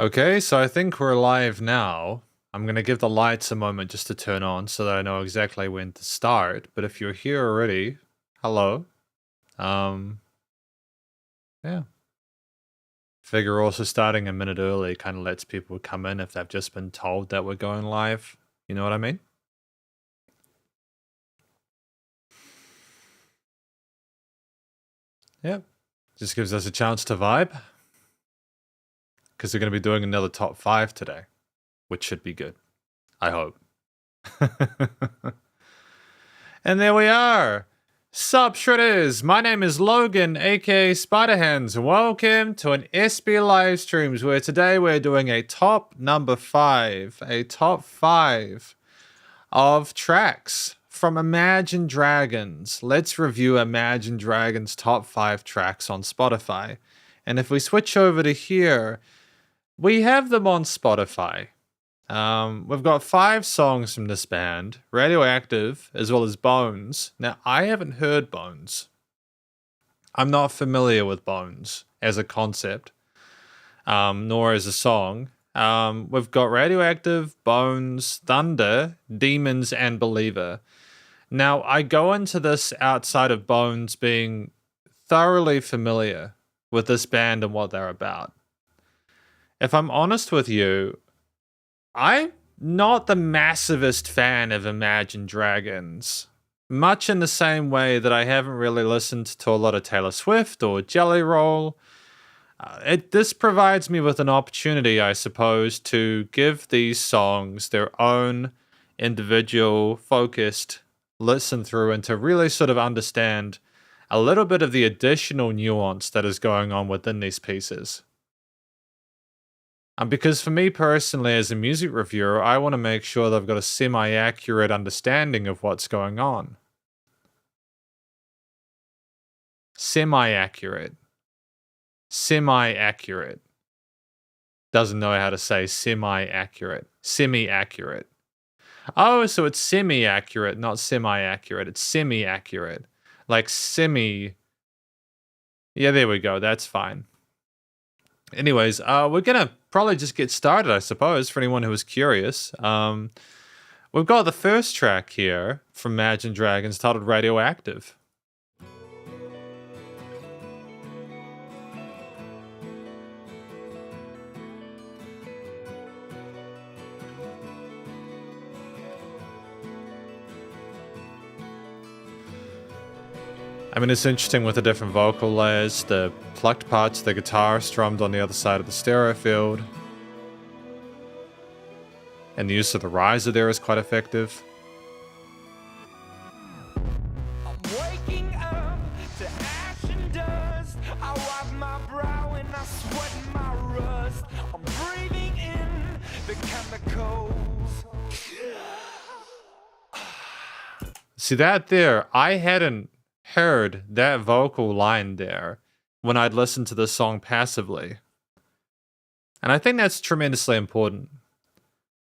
Okay, so I think we're live now. I'm gonna give the lights a moment just to turn on so that I know exactly when to start. But if you're here already, hello. Yeah. Figure also starting a minute early kind of lets people come in if they've just been told that we're going live. You know what I mean? Yeah. Just gives us a chance to vibe. Because we're going to be doing another top 5 today, which should be good. I hope. And there we are. Sup Shredders, my name is Logan, aka Spiderhands, and welcome to an SP Livestreams where today we're doing a top 5 of tracks from Imagine Dragons. Let's review Imagine Dragons' top 5 tracks on Spotify. And if we switch over to here, we have them on Spotify. We've got 5 songs from this band, Radioactive, as well as Bones. Now, I haven't heard Bones. I'm not familiar with Bones as a concept, nor as a song. We've got Radioactive, Bones, Thunder, Demons, and Believer. Now, I go into this outside of Bones being thoroughly familiar with this band and what they're about. If I'm honest with you, I'm not the massivest fan of Imagine Dragons, much in the same way that I haven't really listened to a lot of Taylor Swift or Jelly Roll. This provides me with an opportunity, I suppose, to give these songs their own individual, focused listen through and to really sort of understand a little bit of the additional nuance that is going on within these pieces. Because for me personally, as a music reviewer, I want to make sure that I've got a semi-accurate understanding of what's going on. Semi-accurate. Semi-accurate. Doesn't know how to say semi-accurate. Semi-accurate. Oh, so it's semi-accurate, not semi-accurate. It's semi-accurate. Like semi. Yeah, there we go. That's fine. Anyways, we're going to probably just get started, I suppose, for anyone who is curious. We've got the first track here from Imagine Dragons titled Radioactive. I mean, it's interesting with the different vocal layers, the plucked parts of the guitar strummed on the other side of the stereo field. And the use of the riser there is quite effective. I'm waking up to ash and dust. I wipe my brow and I sweat my rust. I'm breathing in the chemicals. See that there? I hadn't heard that vocal line there when I'd listened to this song passively. And I think that's tremendously important.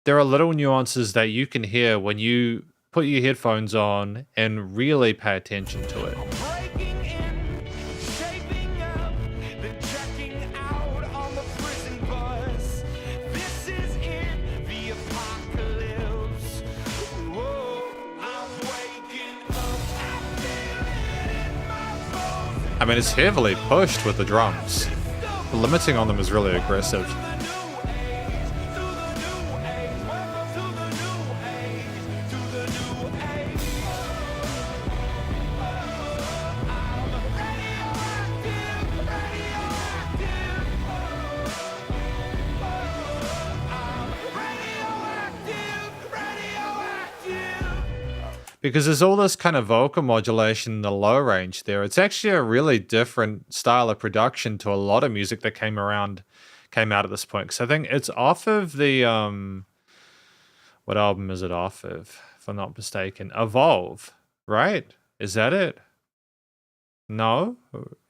There are little nuances that you can hear when you put your headphones on and really pay attention to it. I'm breaking in, shaping up, then checking out on the prison bus. This is it, the apocalypse. Whoa, I'm waking up, I feel it in my bones. I mean, it's heavily pushed with the drums. The limiting on them is really aggressive. Because there's all this kind of vocal modulation in the low range there. It's actually a really different style of production to a lot of music that came out at this point. Because I think it's off of the what album is it off of? If I'm not mistaken, Evolve, right? Is that it? No,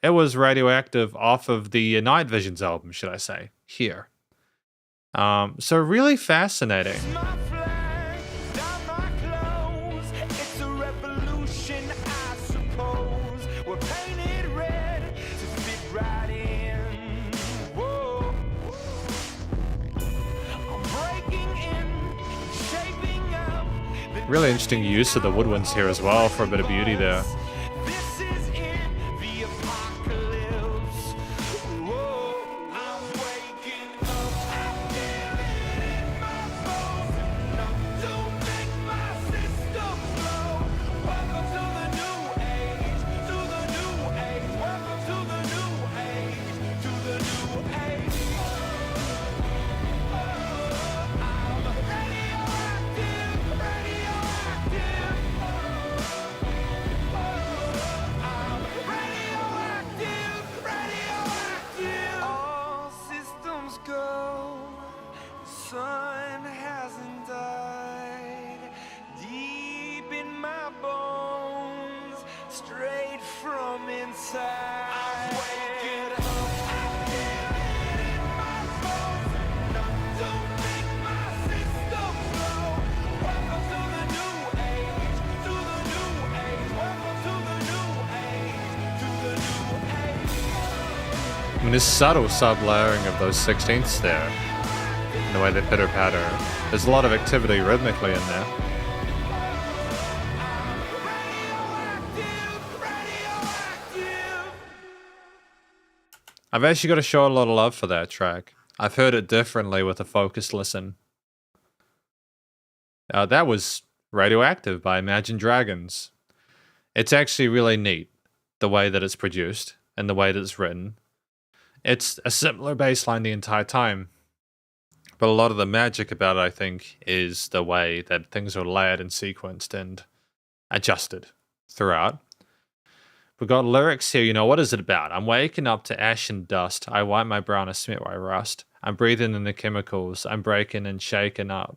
it was Radioactive off of the Night Visions album, should I say? Here. So really fascinating. My flag, down my clothes. It's a revolution, I suppose. We're painted red to fit right in. Whoa. Really interesting use of the woodwinds here as well for a bit of beauty there. This is it, the apocalypse. Whoa, I'm waking up. I feel it in my bones. Enough to make my system blow. Welcome to the new age, to the new age. Welcome to the new age, to the new age. I'm radioactive, radioactive. Radioactive, radioactive. All systems go. The sun hasn't died. Deep in my bones, straight from inside. I'm waking up. I feel it in my bones. Enough to make my system blow. Welcome to the new age, to the new age. Welcome to the new age, to the new age. I mean, this subtle sub-layering of those 16ths there, and the way they pitter-patter. There's a lot of activity rhythmically in there. Radioactive, radioactive. I've actually got to show a lot of love for that track. I've heard it differently with a focused listen. That was Radioactive by Imagine Dragons. It's actually really neat, the way that it's produced and the way that it's written. It's a similar bass line the entire time, but a lot of the magic about it, I think, is the way that things are layered and sequenced and adjusted throughout. We've got lyrics here, you know, what is it about? I'm waking up to ash and dust. I wipe my brow and I smit my rust. I'm breathing in the chemicals. I'm breaking and shaking up.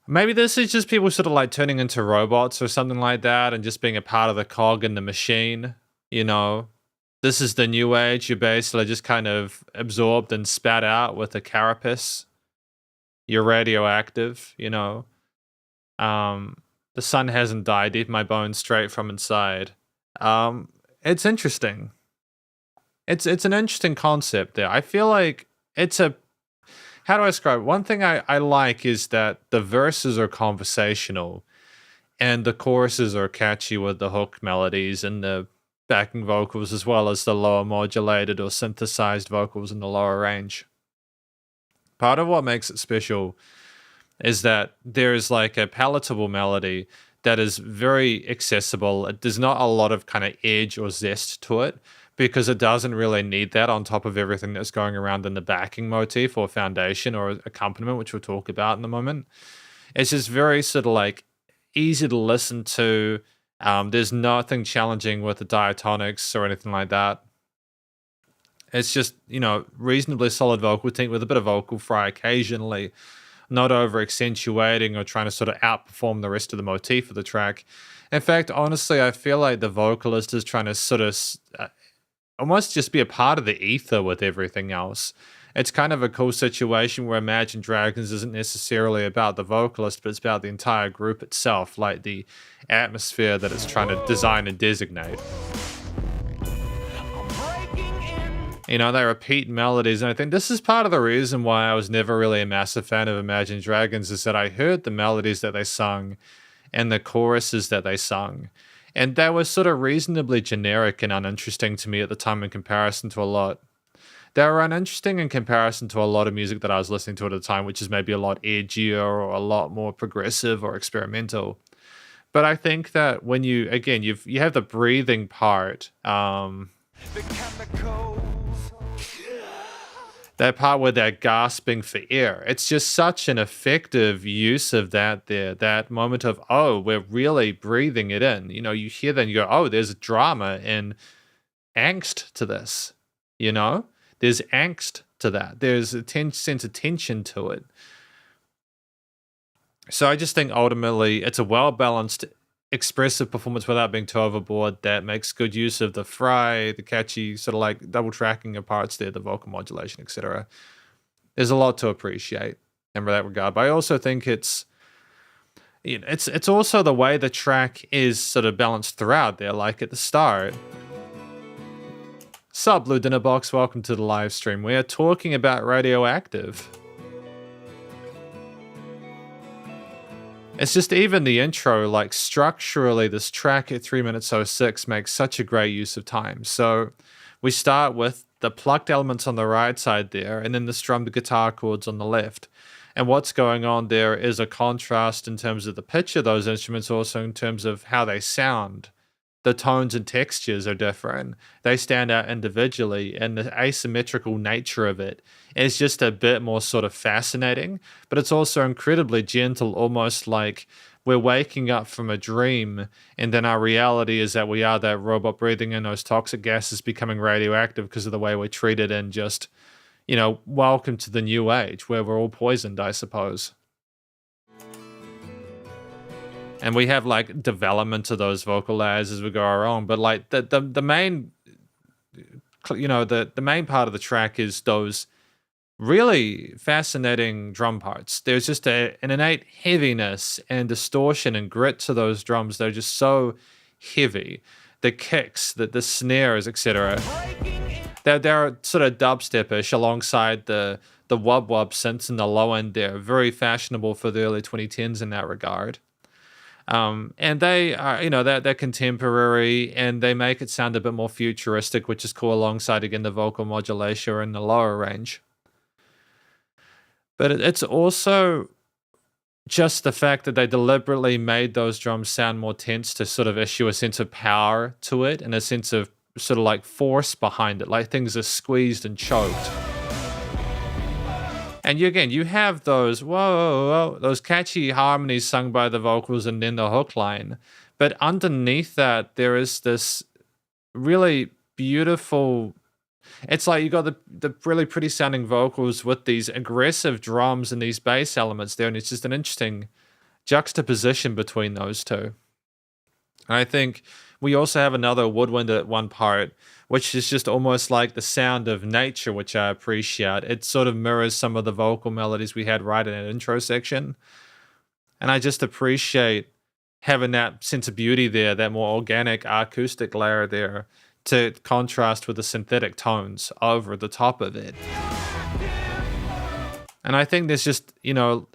Maybe this is just people sort of like turning into robots or something like that and just being a part of the cog in the machine, you know. This is the new age. You're basically just kind of absorbed and spat out with a carapace. You're radioactive, you know. The sun hasn't died. Eat my bones straight from inside. It's interesting. It's an interesting concept there. I feel like it's a... How do I describe it? One thing I like is that the verses are conversational and the choruses are catchy with the hook melodies and the backing vocals as well as the lower modulated or synthesized vocals in the lower range. Part of what makes it special is that there's like a palatable melody that is very accessible. There's not a lot of kind of edge or zest to it because it doesn't really need that on top of everything that's going around in the backing motif or foundation or accompaniment, which we'll talk about in a moment. It's just very sort of like easy to listen to. There's nothing challenging with the diatonics or anything like that. It's just, you know, reasonably solid vocal technique with a bit of vocal fry occasionally, not over accentuating or trying to sort of outperform the rest of the motif of the track. In fact, honestly, I feel like the vocalist is trying to sort of almost just be a part of the ether with everything else. It's kind of a cool situation where Imagine Dragons isn't necessarily about the vocalist, but it's about the entire group itself, like the atmosphere that it's trying to design and designate. You know, they repeat melodies, and I think this is part of the reason why I was never really a massive fan of Imagine Dragons, is that I heard the melodies that they sung and the choruses that they sung, and they were sort of reasonably generic and uninteresting to me at the time in comparison to a lot. They were uninteresting in comparison to a lot of music that I was listening to at the time, which is maybe a lot edgier or a lot more progressive or experimental. But I think that when you, again, you have the breathing part, The chemicals. that part where they're gasping for air. It's just such an effective use of that there, that moment of, oh, we're really breathing it in. You know, you hear that and you go, oh, there's drama and angst to this, you know? There's angst to that. There's a sense of tension to it. So I just think ultimately it's a well-balanced, expressive performance without being too overboard that makes good use of the fry, the catchy sort of like double tracking of parts there, the vocal modulation, etc. There's a lot to appreciate in that regard. But I also think it's, you know, it's also the way the track is sort of balanced throughout there, like at the start. Sup, Blue Dinner Box, welcome to the live stream. We are talking about Radioactive. It's just even the intro, like structurally, this track at 3 minutes 06 makes such a great use of time. So we start with the plucked elements on the right side there, and then the strummed guitar chords on the left. And what's going on there is a contrast in terms of the pitch of those instruments, also in terms of how they sound. The tones and textures are different. They stand out individually, and the asymmetrical nature of it is just a bit more sort of fascinating, but it's also incredibly gentle, almost like we're waking up from a dream, and then our reality is that we are that robot breathing in those toxic gases, becoming radioactive because of the way we're treated, and just, welcome to the new age where we're all poisoned, I suppose. And we have like development to those vocal layers as we go along, but like the main, the main part of the track is those really fascinating drum parts. There's just an innate heaviness and distortion and grit to those drums. They're just so heavy. The kicks, the snares, etc. They're sort of dubstep-ish alongside the wub wub synths in the low end. They're very fashionable for the early 2010s in that regard. And they are, they're contemporary, and they make it sound a bit more futuristic, which is cool, alongside again the vocal modulation in the lower range. But it's also just the fact that they deliberately made those drums sound more tense to sort of issue a sense of power to it, and a sense of sort of like force behind it, like things are squeezed and choked. And you have those those catchy harmonies sung by the vocals and then the hook line. But underneath that, there is this really beautiful. It's like you got the really pretty sounding vocals with these aggressive drums and these bass elements there, and it's just an interesting juxtaposition between those two. And I think we also have another woodwind at one part, which is just almost like the sound of nature, which I appreciate. It sort of mirrors some of the vocal melodies we had right in that intro section. And I just appreciate having that sense of beauty there, that more organic acoustic layer there, to contrast with the synthetic tones over the top of it. And I think there's just,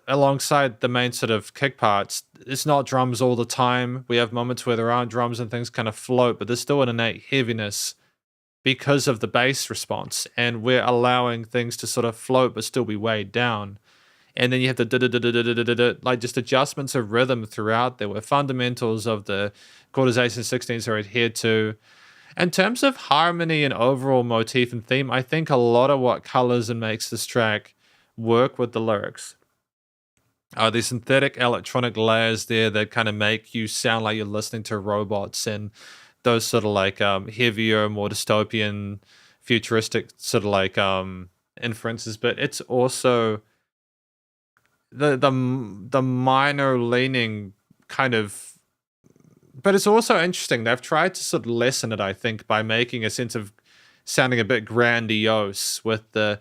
alongside the main sort of kick parts, it's not drums all the time. We have moments where there aren't drums and things kind of float, but there's still an innate heaviness because of the bass response. And we're allowing things to sort of float but still be weighed down. And then you have the like just adjustments of rhythm throughout there, where fundamentals of the quarters, eighths, and sixteenths are adhered to. In terms of harmony and overall motif and theme, I think a lot of what colors and makes this track work with the lyrics are the synthetic electronic layers there that kind of make you sound like you're listening to robots, and those sort of like heavier, more dystopian, futuristic sort of like inferences. But it's also the minor leaning kind of. But it's also interesting. They've tried to sort of lessen it, I think, by making a sense of sounding a bit grandiose with the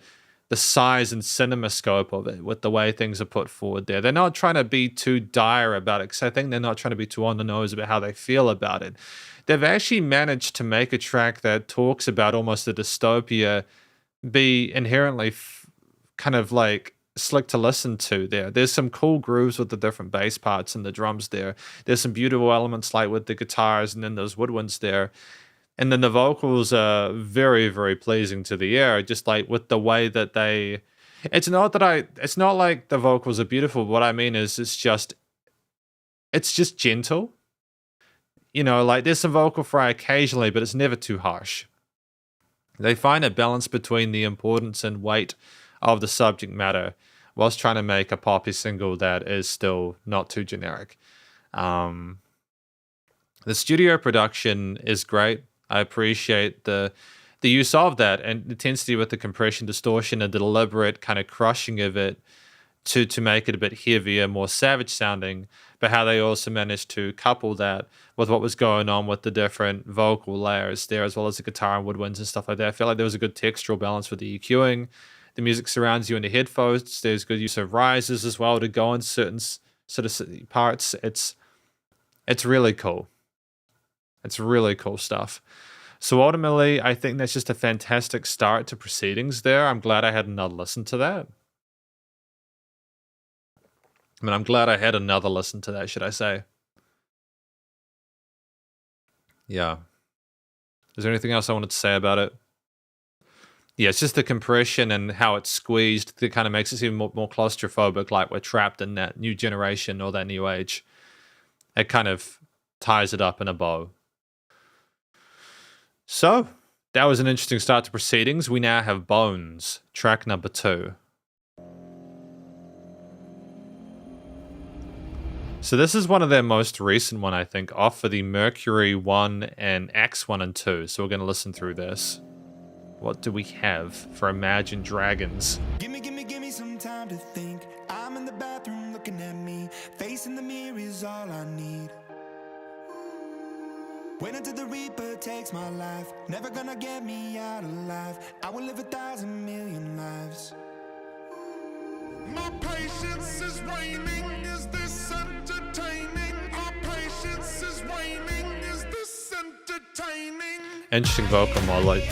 size and cinema scope of it, with the way things are put forward there. They're not trying to be too dire about it, because I think they're not trying to be too on the nose about how they feel about it. They've actually managed to make a track that talks about almost a dystopia be inherently kind of like slick to listen to there. There's some cool grooves with the different bass parts and the drums there. There's some beautiful elements like with the guitars and then those woodwinds there. And then the vocals are very, very pleasing to the ear, just like with the way that they. It's not like the vocals are beautiful. What I mean is, it's just gentle. Like there's some vocal fry occasionally, but it's never too harsh. They find a balance between the importance and weight of the subject matter, whilst trying to make a poppy single that is still not too generic. The studio production is great. I appreciate the use of that and intensity with the compression, distortion, and the deliberate kind of crushing of it to make it a bit heavier, more savage sounding, but how they also managed to couple that with what was going on with the different vocal layers there, as well as the guitar and woodwinds and stuff like that. I feel like there was a good textural balance with the EQing. The music surrounds you in the headphones. There's good use of rises as well to go in certain sort of parts. It's really cool. It's really cool stuff. So ultimately, I think that's just a fantastic start to proceedings there. I'm glad I had another listen to that. I mean, I'm glad I had another listen to that, should I say. Yeah. Is there anything else I wanted to say about it? Yeah, it's just the compression and how it's squeezed that kind of makes it seem more claustrophobic, like we're trapped in that new generation or that new age. It kind of ties it up in a bow. So, that was an interesting start to proceedings. We now have Bones, track number 2. So this is one of their most recent one, I think, off for the Mercury 1 and X 1 and 2. So we're going to listen through this. What do we have for Imagine Dragons? Gimme some time to think. I'm in the bathroom looking at me. Facing the mirror is all I need. Wait until the Reaper takes my life. Never gonna get me out alive. I will live 1,000 million lives. My patience is waning. Is this entertaining? Our patience is waning. Is this entertaining? Interesting vocal mod.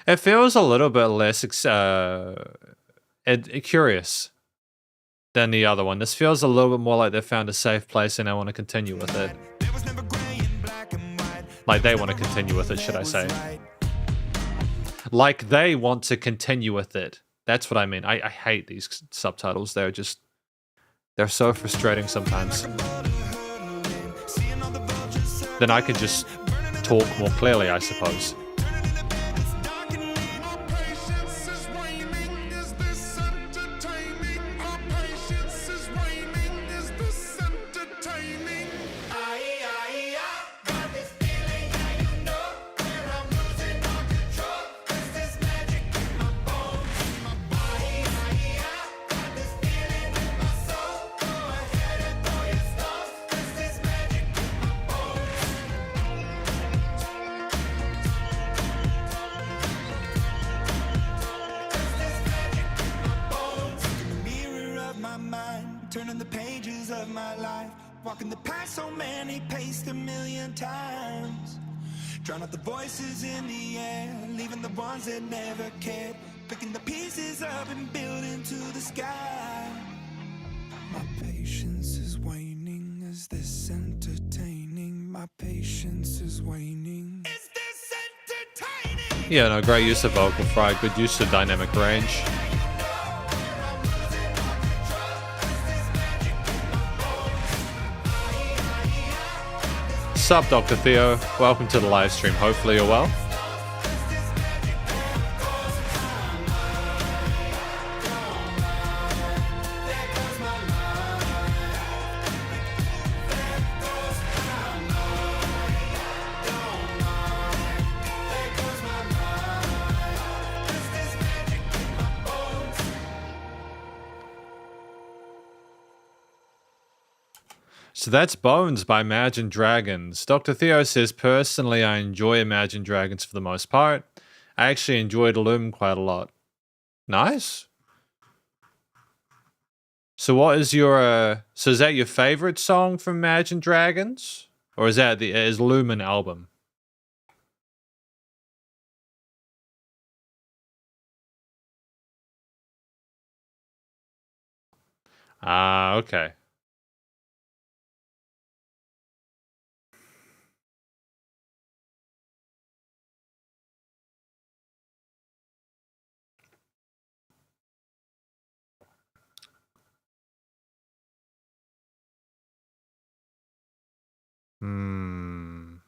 It feels a little bit less curious than the other one. This feels a little bit more like they found a safe place and I want to continue with it. Like they want to continue with it, should I say. Like they want to continue with it. That's what I mean. I hate these subtitles. They're so frustrating sometimes. Then I can just talk more clearly, I suppose. Turning the pages of my life, walking the path so many paced 1,000,000 times. Drown out the voices in the air, leaving the ones that never cared. Picking the pieces up and building to the sky. My patience is waning. Is this entertaining? My patience is waning. Is this entertaining? Yeah, no, great use of vocal fry, good use of dynamic range. Sup, Dr. Theo? Welcome to the live stream. Hopefully you're well. So that's Bones by Imagine Dragons. Dr. Theo says, personally, I enjoy Imagine Dragons for the most part. I actually enjoyed Loom quite a lot. Nice. So what is your, so is that your favorite song from Imagine Dragons? Or is that is Loom an album? Ah, okay. Hmm.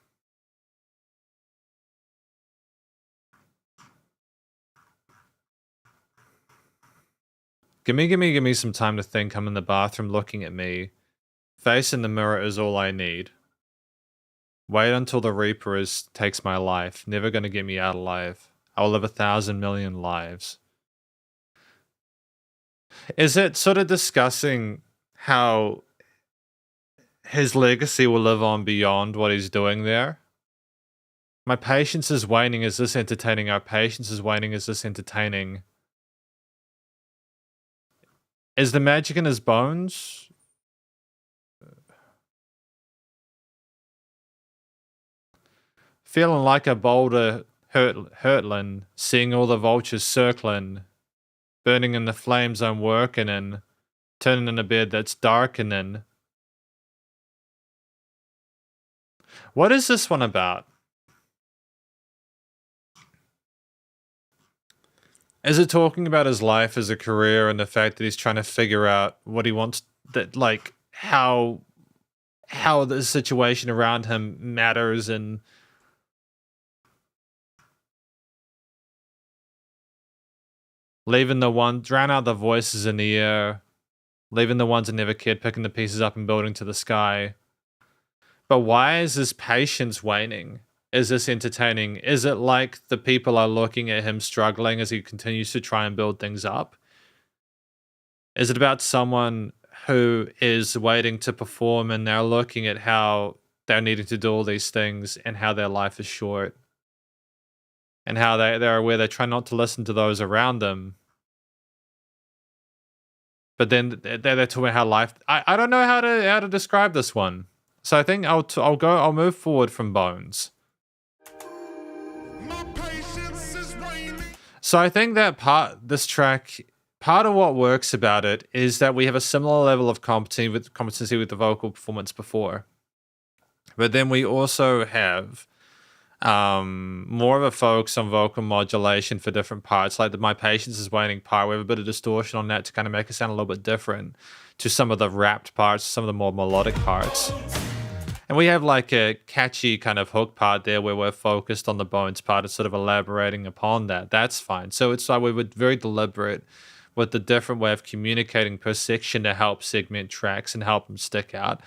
Give me some time to think. I'm in the bathroom looking at me. Face in the mirror is all I need. Wait until the Reaper takes my life. Never gonna get me out alive. I will live 1,000 million lives. Is it sort of discussing how his legacy will live on beyond what he's doing there? My patience is waning. Is this entertaining? Our patience is waning. Is this entertaining? Is the magic in his bones? Feeling like a boulder hurtling, seeing all the vultures circling, burning in the flames I'm working in, turning in a bed that's darkening. What is this one about? Is it talking about his life as a career and the fact that he's trying to figure out what he wants, that like how the situation around him matters, and drown out the voices in the air, leaving the ones that never cared, picking the pieces up and building to the sky. But why is his patience waning? Is this entertaining? Is it like the people are looking at him struggling as he continues to try and build things up? Is it about someone who is waiting to perform and they're looking at how they're needing to do all these things and how their life is short? And how they're aware they try not to listen to those around them. But then they're talking about how life... I don't know how to describe this one. So I think I'll move forward from Bones. So I think that this track, part of what works about it is that we have a similar level of competency with the vocal performance before. But then we also have more of a focus on vocal modulation for different parts. Like the My Patience is Waning part, we have a bit of distortion on that to kind of make it sound a little bit different to some of the rapped parts, some of the more melodic parts. And we have like a catchy kind of hook part there where we're focused on the Bones part and sort of elaborating upon that. That's fine. So it's like we were very deliberate with the different way of communicating per section to help segment tracks and help them stick out.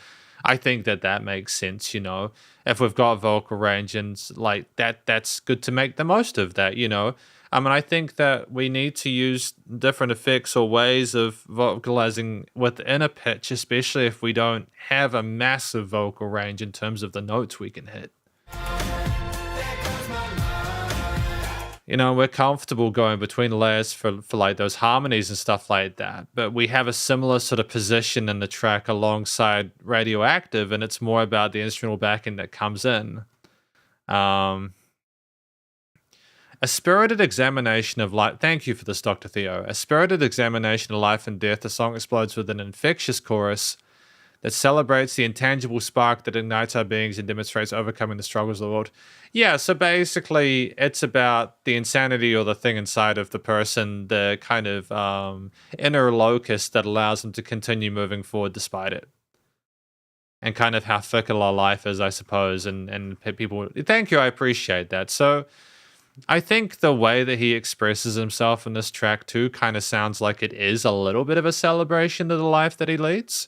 I think that makes sense, you know. If we've got vocal range and like that's good to make the most of that, you know. I mean, I think that we need to use different effects or ways of vocalizing within a pitch, especially if we don't have a massive vocal range in terms of the notes we can hit. You know, we're comfortable going between layers for like those harmonies and stuff like that. But we have a similar sort of position in the track alongside Radioactive, and it's more about the instrumental backing that comes in. A spirited examination of life. Thank you for this, Dr. Theo. A spirited examination of life and death. The song explodes with an infectious chorus that celebrates the intangible spark that ignites our beings and demonstrates overcoming the struggles of the world. Yeah, so basically it's about the insanity or the thing inside of the person, the kind of inner locus that allows them to continue moving forward despite it. And kind of how fickle our life is, I suppose. And people, thank you, I appreciate that. So I think the way that he expresses himself in this track too kind of sounds like it is a little bit of a celebration of the life that he leads.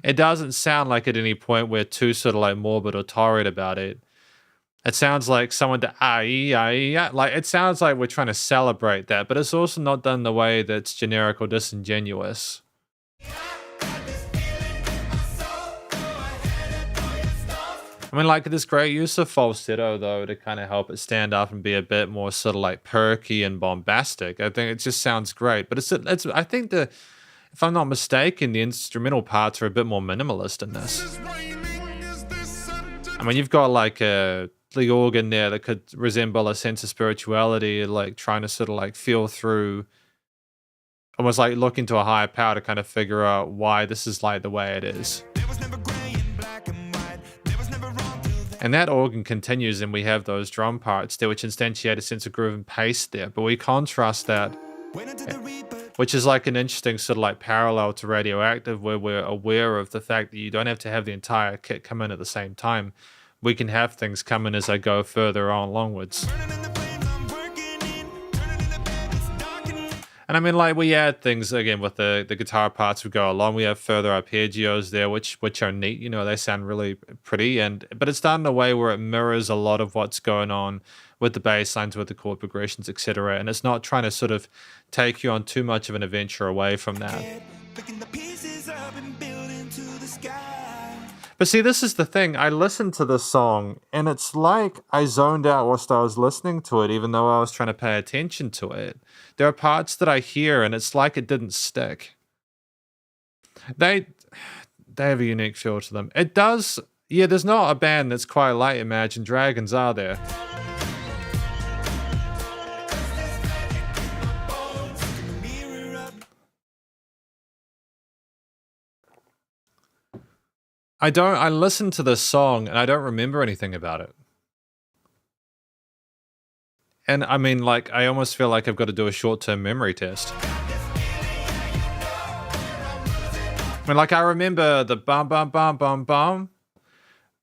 It doesn't sound like at any point we're too sort of like morbid or torrid about it. It sounds like someone like it sounds like we're trying to celebrate that, but it's also not done in the way that's generic or disingenuous. I mean, like this great use of falsetto though to kind of help it stand up and be a bit more sort of like perky and bombastic. I think it just sounds great, but it's I think if I'm not mistaken, the instrumental parts are a bit more minimalist in this. I mean, you've got like the organ there that could resemble a sense of spirituality, like trying to sort of like feel through, almost like look into a higher power to kind of figure out why this is like the way it is. And that organ continues, and we have those drum parts there, which instantiate a sense of groove and pace there. But we contrast that, which is like an interesting sort of like parallel to Radioactive, where we're aware of the fact that you don't have to have the entire kit come in at the same time. We can have things come in as I go further on onwards. And I mean, like, we add things, again, with the guitar parts we go along. We have further arpeggios there, which are neat. You know, they sound really pretty. But it's done in a way where it mirrors a lot of what's going on with the bass lines, with the chord progressions, etc. And it's not trying to sort of take you on too much of an adventure away from that. But see, this is the thing. I listened to this song, and it's like I zoned out whilst I was listening to it, even though I was trying to pay attention to it. There are parts that I hear, and it's like it didn't stick. They have a unique feel to them. It does. Yeah, there's not a band that's quite like Imagine Dragons, are there? I listened to this song and I don't remember anything about it. And I mean, like, I almost feel like I've got to do a short-term memory test. I mean, like, I remember the bum bum bum bum bum,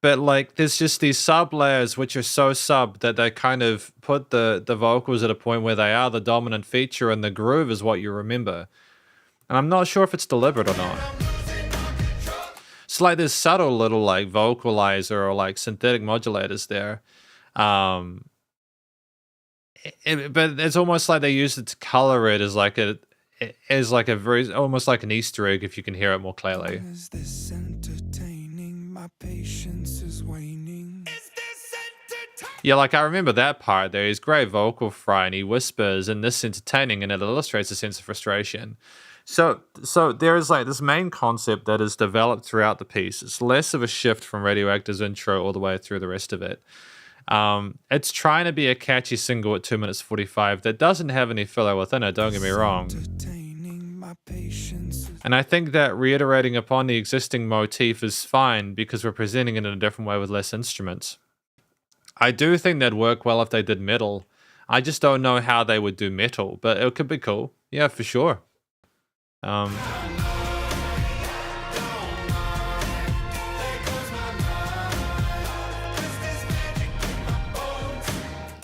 but like, there's just these sub layers which are so sub that they kind of put the vocals at a point where they are the dominant feature and the groove is what you remember. And I'm not sure if it's deliberate or not. It's like this subtle little like vocalizer or like synthetic modulators there. But it's almost like they used it to color it as like a very almost like an Easter egg if you can hear it more clearly. Is this entertaining? My patience is waning. Is this entertaining? Yeah, like I remember that part there. He's great vocal fry and he whispers and this entertaining and it illustrates a sense of frustration. So there is like this main concept that is developed throughout the piece. It's less of a shift from Radioactive's intro all the way through the rest of it. It's trying to be a catchy single at 2 minutes 45 that doesn't have any filler within it, don't get me wrong. And I think that reiterating upon the existing motif is fine because we're presenting it in a different way with less instruments. I do think that'd work well if they did metal. I just don't know how they would do metal, but it could be cool. Yeah, for sure.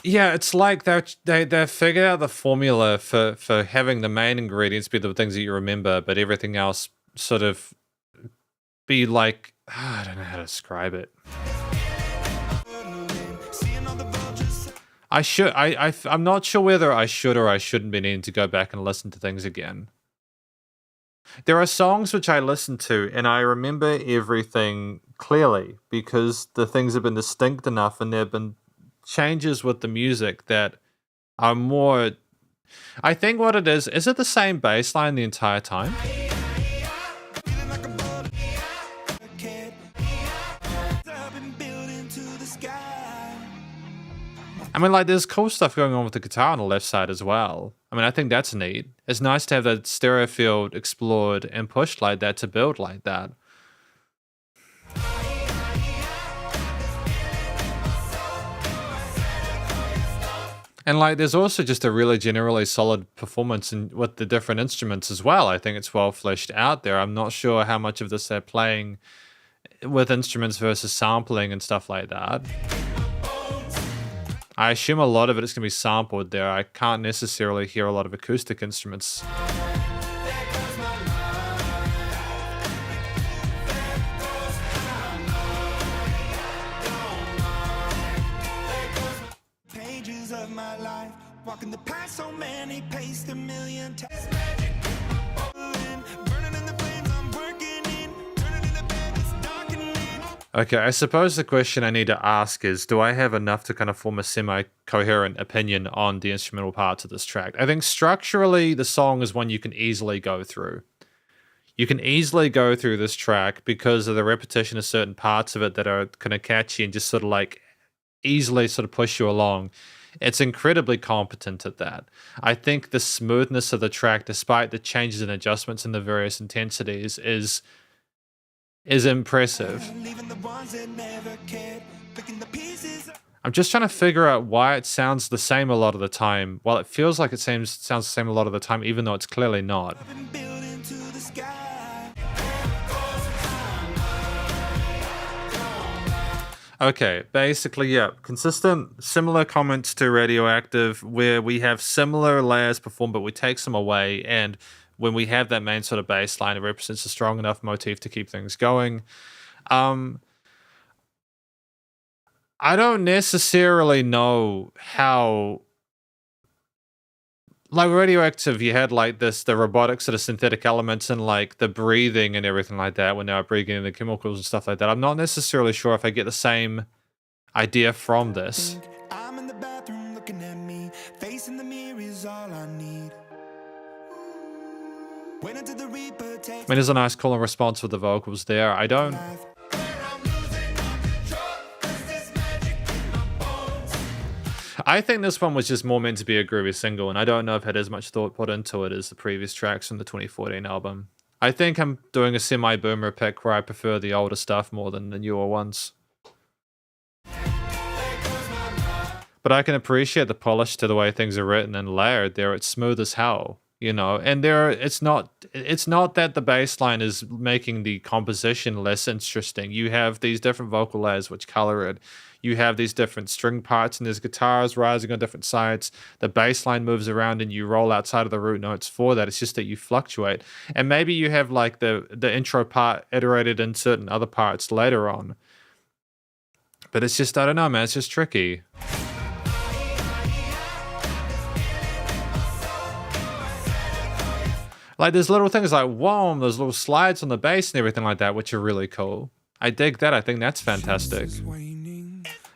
Yeah, it's like they figured out the formula for having the main ingredients be the things that you remember, but everything else sort of be like, I don't know how to describe it. I'm not sure whether I should or I shouldn't be needing to go back and listen to things again. There are songs which I listen to and I remember everything clearly because the things have been distinct enough and there have been changes with the music that are more. I think what it is it the same bass line the entire time? I mean, like, there's cool stuff going on with the guitar on the left side as well. I mean, I think that's neat. It's nice to have that stereo field explored and pushed like that to build like that. And like, there's also just a really generally solid performance with the different instruments as well. I think it's well fleshed out there. I'm not sure how much of this they're playing with instruments versus sampling and stuff like that. I assume a lot of it is going to be sampled there. I can't necessarily hear a lot of acoustic instruments. Pages of my life, walking the path so many paced a million times. Okay, I suppose the question I need to ask is, do I have enough to kind of form a semi-coherent opinion on the instrumental parts of this track? I think structurally, the song is one you can easily go through. You can easily go through this track because of the repetition of certain parts of it that are kind of catchy and just sort of like easily sort of push you along. It's incredibly competent at that. I think the smoothness of the track, despite the changes and adjustments in the various intensities, is impressive. I'm just trying to figure out why it sounds the same a lot of the time. Well, it feels like it sounds the same a lot of the time, even though it's clearly not. Okay, basically, yeah, consistent, similar comments to Radioactive, where we have similar layers performed, but we take some away, and when we have that main sort of bass line, it represents a strong enough motif to keep things going. I don't necessarily know how, like Radioactive, you had like the robotic sort of synthetic elements and like the breathing and everything like that when they were breathing in the chemicals and stuff like that. I'm not necessarily sure if I get the same idea from this. I'm in the bathroom looking at me, facing the mirror is all I need. When until the Reaper takes I mean, there's a nice call and response with the vocals there. I don't... life. I'm losing all control, 'cause there's magic in my bones. I think this one was just more meant to be a groovy single, and I don't know if it had as much thought put into it as the previous tracks from the 2014 album. I think I'm doing a semi-boomer pick where I prefer the older stuff more than the newer ones. But I can appreciate the polish to the way things are written and layered there. It's smooth as hell, you know. And it's not that the bass line is making the composition less interesting. You have these different vocal layers which color it. You have these different string parts, and there's guitars rising on different sides. The bass line moves around, and you roll outside of the root notes for that. It's just that you fluctuate. And maybe you have like the intro part iterated in certain other parts later on. But it's just, I don't know, man. It's just tricky. Like, there's little things like, whoa, there's little slides on the bass and everything like that, which are really cool. I dig that. I think that's fantastic.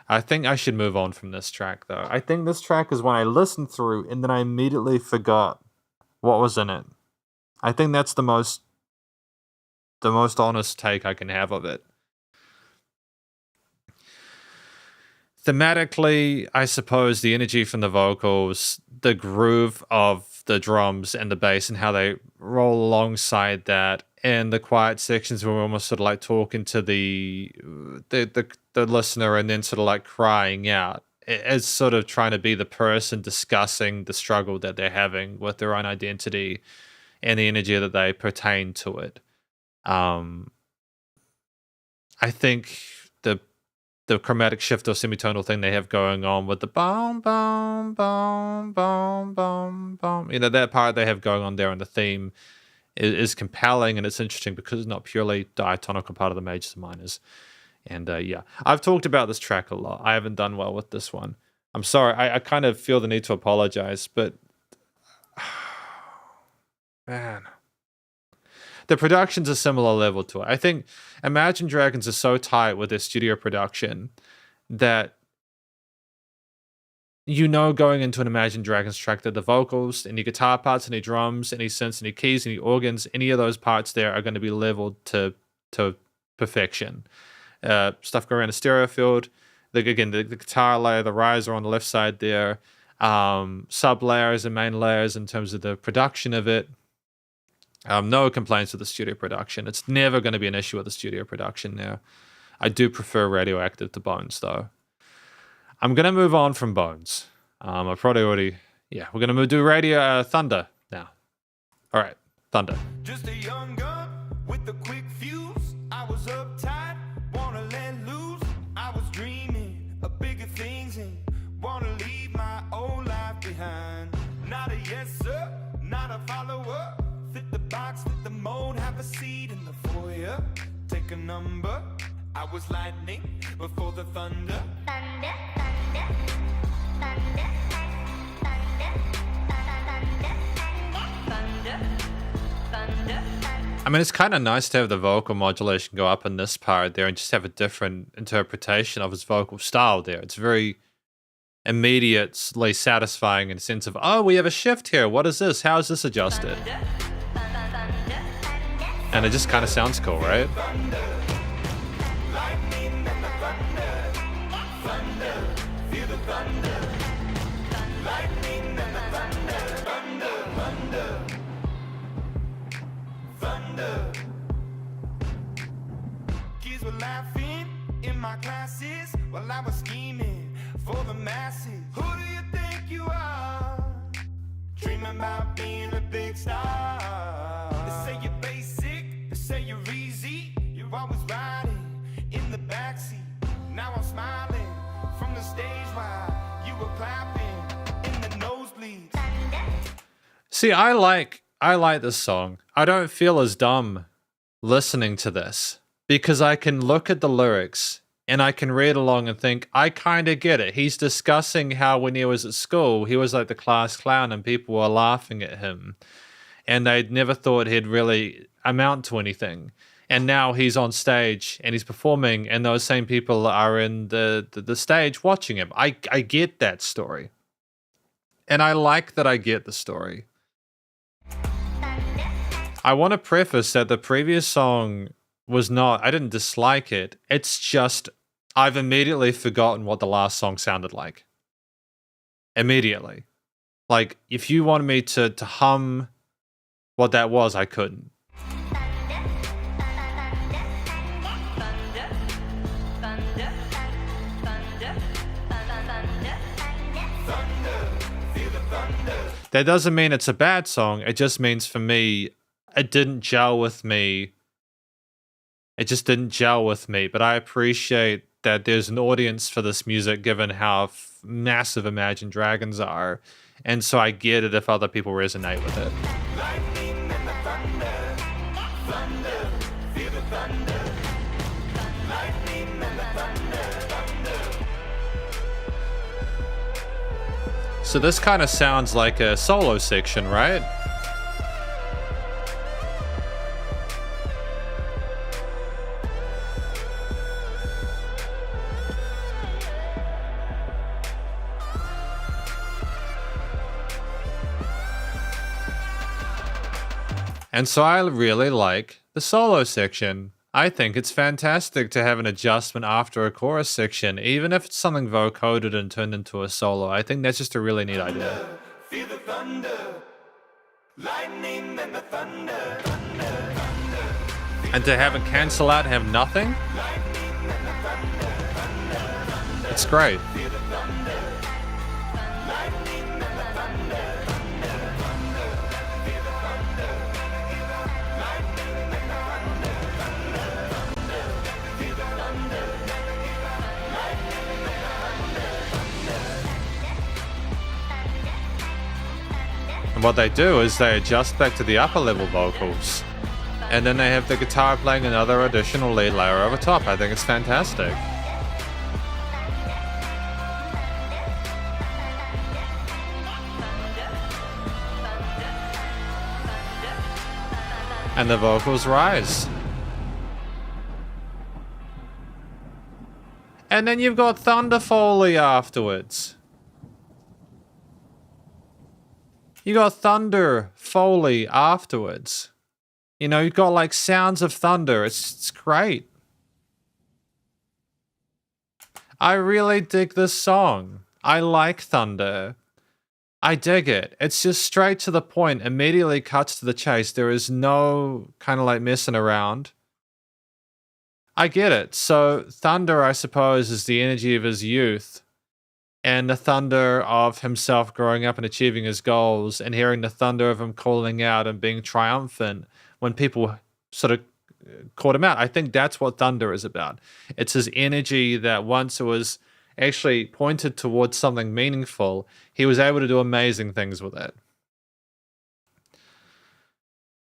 I think I should move on from this track, though. I think this track is one I listened through and then I immediately forgot what was in it. I think that's the most honest take I can have of it. Thematically, I suppose the energy from the vocals, the groove of the drums and the bass and how they roll alongside that, and the quiet sections where we're almost sort of like talking to the listener and then sort of like crying out as sort of trying to be the person discussing the struggle that they're having with their own identity and the energy that they pertain to it. I think the chromatic shift or semitonal thing they have going on with the boom, boom, boom, boom, boom, boom. You know, that part they have going on there in the theme is compelling, and it's interesting because it's not purely diatonical part of the majors and minors. And yeah, I've talked about this track a lot. I haven't done well with this one. I'm sorry. I kind of feel the need to apologize, but man. The production's a similar level to it. I think Imagine Dragons are so tight with their studio production that you know going into an Imagine Dragons track that the vocals, any guitar parts, any drums, any synths, any keys, any organs, any of those parts there are going to be leveled to perfection. Stuff going around the stereo field, the guitar layer, the riser on the left side there, sub layers and main layers in terms of the production of it. No complaints with the studio production. It's never going to be an issue with the studio production there. I do prefer Radioactive to Bones, though. I'm going to move on from Bones. I probably already... Yeah, we're going to do Thunder now. All right, Thunder. Just a young gun with a quick fuse. I was uptight, wanna let loose. I was dreaming of bigger things and wanna leave my old life behind. Not a yes sir, not a follower. Fit the box, fit the mold, have a seat in the foyer. Take a number. I was lightning before the thunder. Thunder, thunder, thunder, thunder, thunder, thunder. I mean, it's kind of nice to have the vocal modulation go up in this part there and just have a different interpretation of his vocal style there. It's very immediately satisfying in the sense of, oh, we have a shift here. What is this? How is this adjusted? And it just kind of sounds cool, right? Lightning and the thunder. Thunder, feel the thunder. Lightning and the thunder. Thunder, thunder. Thunder. Kids were laughing in my classes while I was scheming for the masses. Who do you think you are? Dreaming about being a big star. They say you're basic, they say you're easy. You're always riding in the backseat. Now I'm smiling from the stage while you were clapping in the nosebleeds. See, I like this song. I don't feel as dumb listening to this because I can look at the lyrics and I can read along and think, I kind of get it. He's discussing how when he was at school, he was like the class clown and people were laughing at him. And they'd never thought he'd really amount to anything. And now he's on stage and he's performing and those same people are in the stage watching him. I get that story. And I like that I get the story. I want to preface that the previous song was not, I didn't dislike it. It's just, I've immediately forgotten what the last song sounded like. Immediately. Like, if you wanted me to hum what that was, I couldn't. That doesn't mean it's a bad song. It just means for me, it didn't gel with me. It just didn't gel with me. But I appreciate that there's an audience for this music given how massive Imagine Dragons are. And so I get it if other people resonate with it. Lightning and the thunder, thunder, feel the thunder. Lightning and the thunder, thunder. So this kind of sounds like a solo section, right? And so I really like the solo section. I think it's fantastic to have an adjustment after a chorus section, even if it's something vocoded and turned into a solo. I think that's just a really neat idea. Feel the thunder. Lightning and the thunder, thunder, thunder. And to have it cancel out and have nothing, Lightning and the thunder, thunder, thunder. it's great. Feel the thunder. Lightning and the thunder, thunder, thunder. Feel the thunder. Lightning and the thunder, thunder, thunder. Feel the thunder. Lightning and the And what they do is they adjust back to the upper level vocals. And then they have the guitar playing another additional lead layer over top. I think it's fantastic. And the vocals rise. And then you've got Thunder Foley afterwards. You got Thunder Foley afterwards. You know, you've got like sounds of thunder. It's great. I really dig this song. I like thunder. I dig it. It's just straight to the point, immediately cuts to the chase. There is no kind of like messing around. I get it. So thunder, I suppose, is the energy of his youth. And the thunder of himself growing up and achieving his goals, and hearing the thunder of him calling out and being triumphant when people sort of caught him out. I think that's what thunder is about. It's his energy that once it was actually pointed towards something meaningful, he was able to do amazing things with it.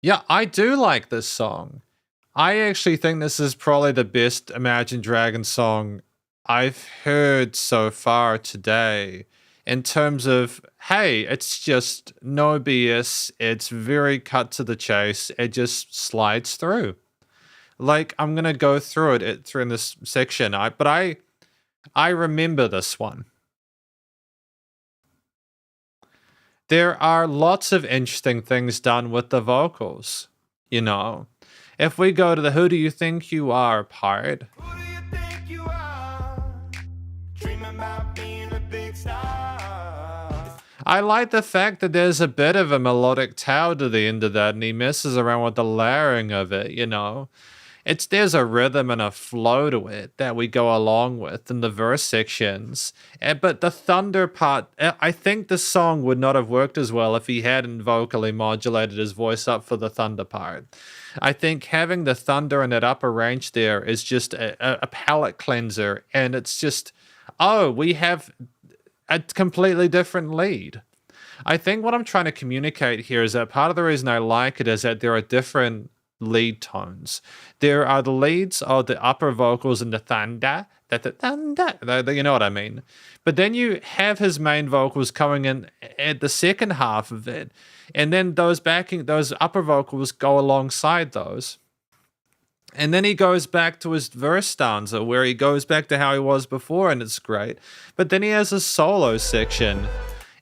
Yeah, I do like this song. I actually think this is probably the best Imagine Dragons song I've heard so far today, in terms of, hey, it's just no BS. It's very cut to the chase. It just slides through. Like, I'm going to go through it through in this section. But I remember this one. There are lots of interesting things done with the vocals, you know. If we go to the "Who Do You Think You Are" part, Who do you think you are? Dreaming about being a big star. I like the fact that there's a bit of a melodic tail to the end of that, and he messes around with the layering of it, you know. There's a rhythm and a flow to it that we go along with in the verse sections. But the thunder part, I think the song would not have worked as well if he hadn't vocally modulated his voice up for the thunder part. I think having the thunder in that upper range there is just a palate cleanser, and it's just, oh, we have a completely different lead. I think what I'm trying to communicate here is that part of the reason I like it is that there are different lead tones. There are the leads of the upper vocals in the thunder, you know what I mean. But then you have his main vocals coming in at the second half of it, and then those upper vocals go alongside those. And then he goes back to his verse stanza where he goes back to how he was before, and it's great. But then he has a solo section,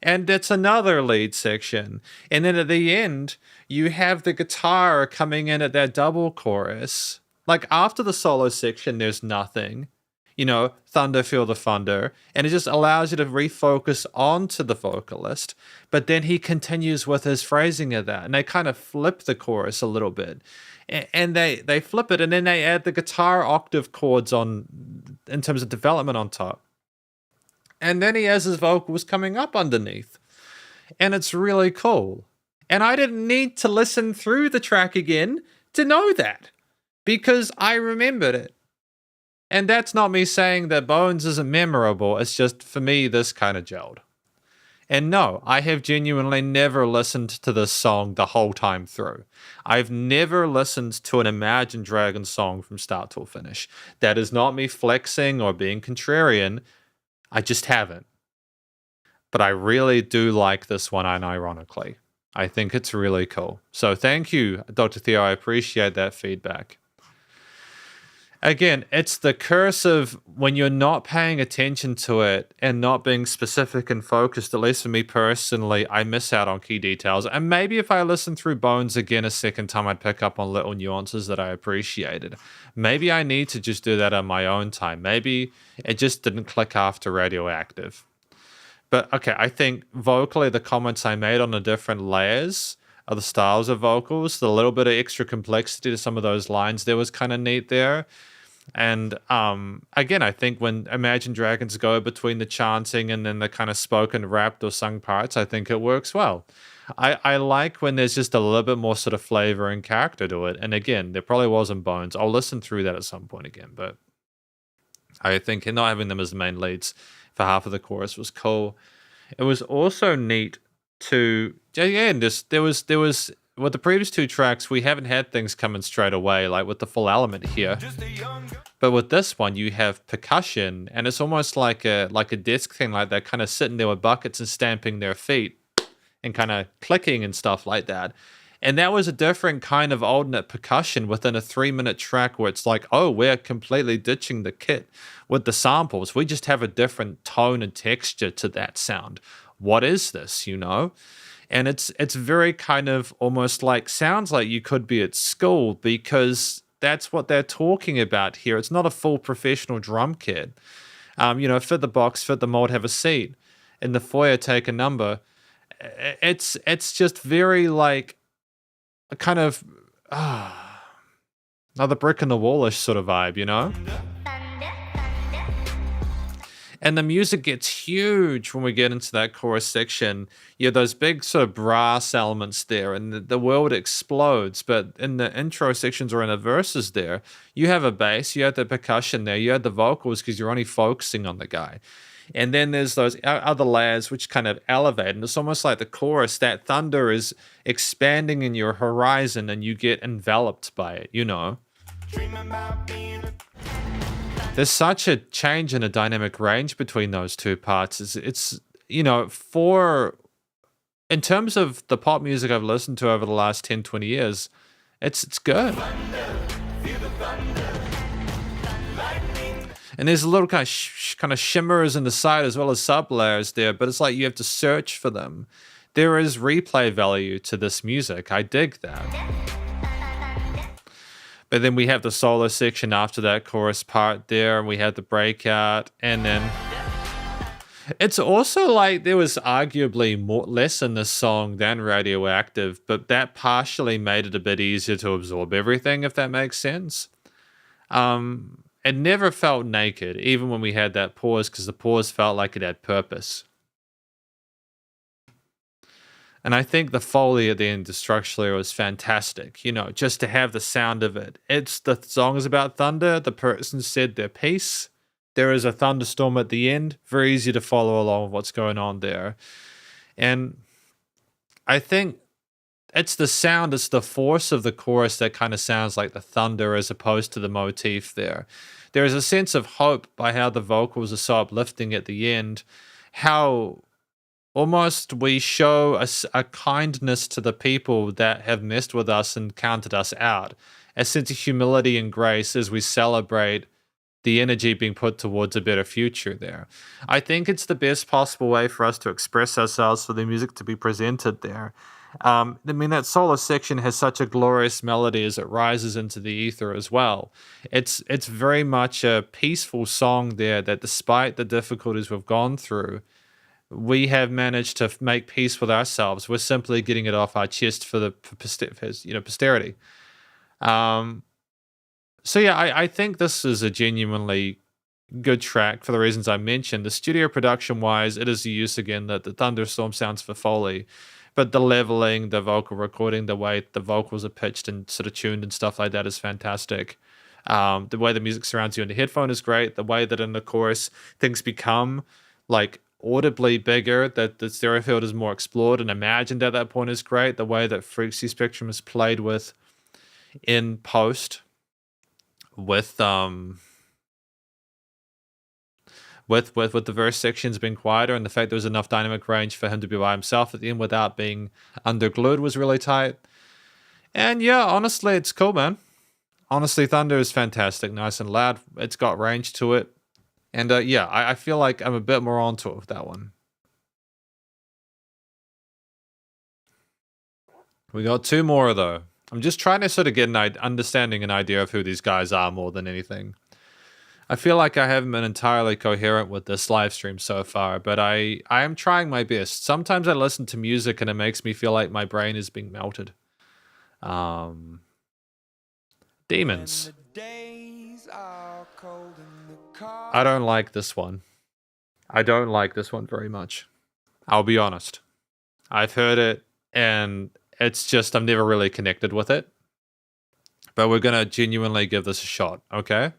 And that's another lead section. And then at the end, you have the guitar coming in at that double chorus. Like after the solo section, there's nothing. Thunder, feel the thunder. And it just allows you to refocus onto the vocalist. But then he continues with his phrasing of that. And they kind of flip the chorus a little bit. And they flip it, and then they add the guitar octave chords on in terms of development on top. And then he has his vocals coming up underneath. And it's really cool. And I didn't need to listen through the track again to know that, because I remembered it. And that's not me saying that Bones isn't memorable. It's just, for me, this kind of gelled. And no, I have genuinely never listened to this song the whole time through. I've never listened to an Imagine Dragons song from start till finish. That is not me flexing or being contrarian. I just haven't. But I really do like this one, unironically. I think it's really cool. So thank you, Dr. Theo. I appreciate that feedback. Again, it's the curse of when you're not paying attention to it and not being specific and focused. At least for me personally, I miss out on key details. And maybe if I listen through Bones again a second time, I'd pick up on little nuances that I appreciated. Maybe I need to just do that on my own time. Maybe it just didn't click after Radioactive. But okay, I think vocally the comments I made on the different layers of the styles of vocals, the little bit of extra complexity to some of those lines there was kind of neat there. And again, I think when Imagine Dragons go between the chanting and then the kind of spoken, rapped or sung parts, I think it works well. I like when there's just a little bit more sort of flavor and character to it. And again, there probably wasn't Bones. I'll listen through that at some point again. But I think not having them as the main leads for half of the chorus was cool. It was also neat to, again, there was with the previous two tracks, we haven't had things coming straight away, like with the full element here. But with this one, you have percussion, and it's almost like a disc thing, like they're kind of sitting there with buckets and stamping their feet and kind of clicking and stuff like that. And that was a different kind of alternate percussion within a 3-minute track where it's like, oh, we're completely ditching the kit with the samples. We just have a different tone and texture to that sound. What is this, And it's very kind of almost like, sounds like you could be at school, because that's what they're talking about here. It's not a full professional drum kit. Fit the box, fit the mold, have a seat. In the foyer, take a number. It's just very like a kind of another brick in the wallish sort of vibe, And the music gets huge when we get into that chorus section. You have those big sort of brass elements there, and the world explodes. But in the intro sections or in the verses there, you have a bass, you have the percussion there, you have the vocals because you're only focusing on the guy. And then there's those other layers which kind of elevate. And it's almost like the chorus, that thunder is expanding in your horizon and you get enveloped by it, There's such a change in a dynamic range between those two parts. It's in terms of the pop music I've listened to over the last 10, 20 years, it's good. And there's a little kind of shimmers in the side as well as sub layers there, but it's like you have to search for them. There is replay value to this music. I dig that. But then we have the solo section after that chorus part there, and we have the breakout, and then it's also like there was arguably less in this song than Radioactive, but that partially made it a bit easier to absorb everything, if that makes sense. It never felt naked, even when we had that pause, because the pause felt like it had purpose. And I think the Foley at the end of Structurally was fantastic, just to have the sound of it. The song is about thunder. The person said their piece. There is a thunderstorm at the end. Very easy to follow along with what's going on there. And I think it's the sound, it's the force of the chorus that kind of sounds like the thunder as opposed to the motif there. There is a sense of hope by how the vocals are so uplifting at the end, how almost we show a kindness to the people that have messed with us and counted us out, a sense of humility and grace as we celebrate the energy being put towards a better future there. I think it's the best possible way for us to express ourselves, for the music to be presented there. I mean, that solo section has such a glorious melody as it rises into the ether as well. It's very much a peaceful song there that, despite the difficulties we've gone through, we have managed to make peace with ourselves. We're simply getting it off our chest for posterity. So yeah, I think this is a genuinely good track for the reasons I mentioned. The studio production wise, it is the use again that the thunderstorm sounds for Foley, but the leveling, the vocal recording, the way the vocals are pitched and sort of tuned and stuff like that is fantastic. The way the music surrounds you in the headphone is great. The way that in the chorus things become like audibly bigger, that the stereo field is more explored and imagined at that point is great. The way that frequency spectrum is played with in post with the verse sections being quieter, and the fact there was enough dynamic range for him to be by himself at the end without being underglued was really tight. And yeah, honestly, it's cool, man. Honestly, Thunder is fantastic, nice and loud. It's got range to it. And yeah, I feel like I'm a bit more onto it with that one. We got two more though. I'm just trying to sort of get an understanding and idea of who these guys are more than anything. I feel like I haven't been entirely coherent with this live stream so far, but I am trying my best. Sometimes I listen to music and it makes me feel like my brain is being melted. Demons. I don't like this one. I don't like this one very much. I'll be honest. I've heard it and it's just, I'm never really connected with it. But we're going to genuinely give this a shot, okay?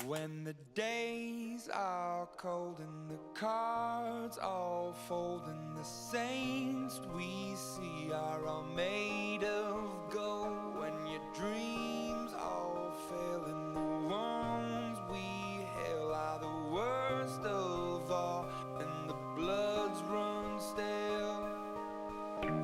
When the days are cold and the cards all fold and the saints we see are all made of gold, when your dreams all fail and the ones we hail are the worst of all and the bloods run stale.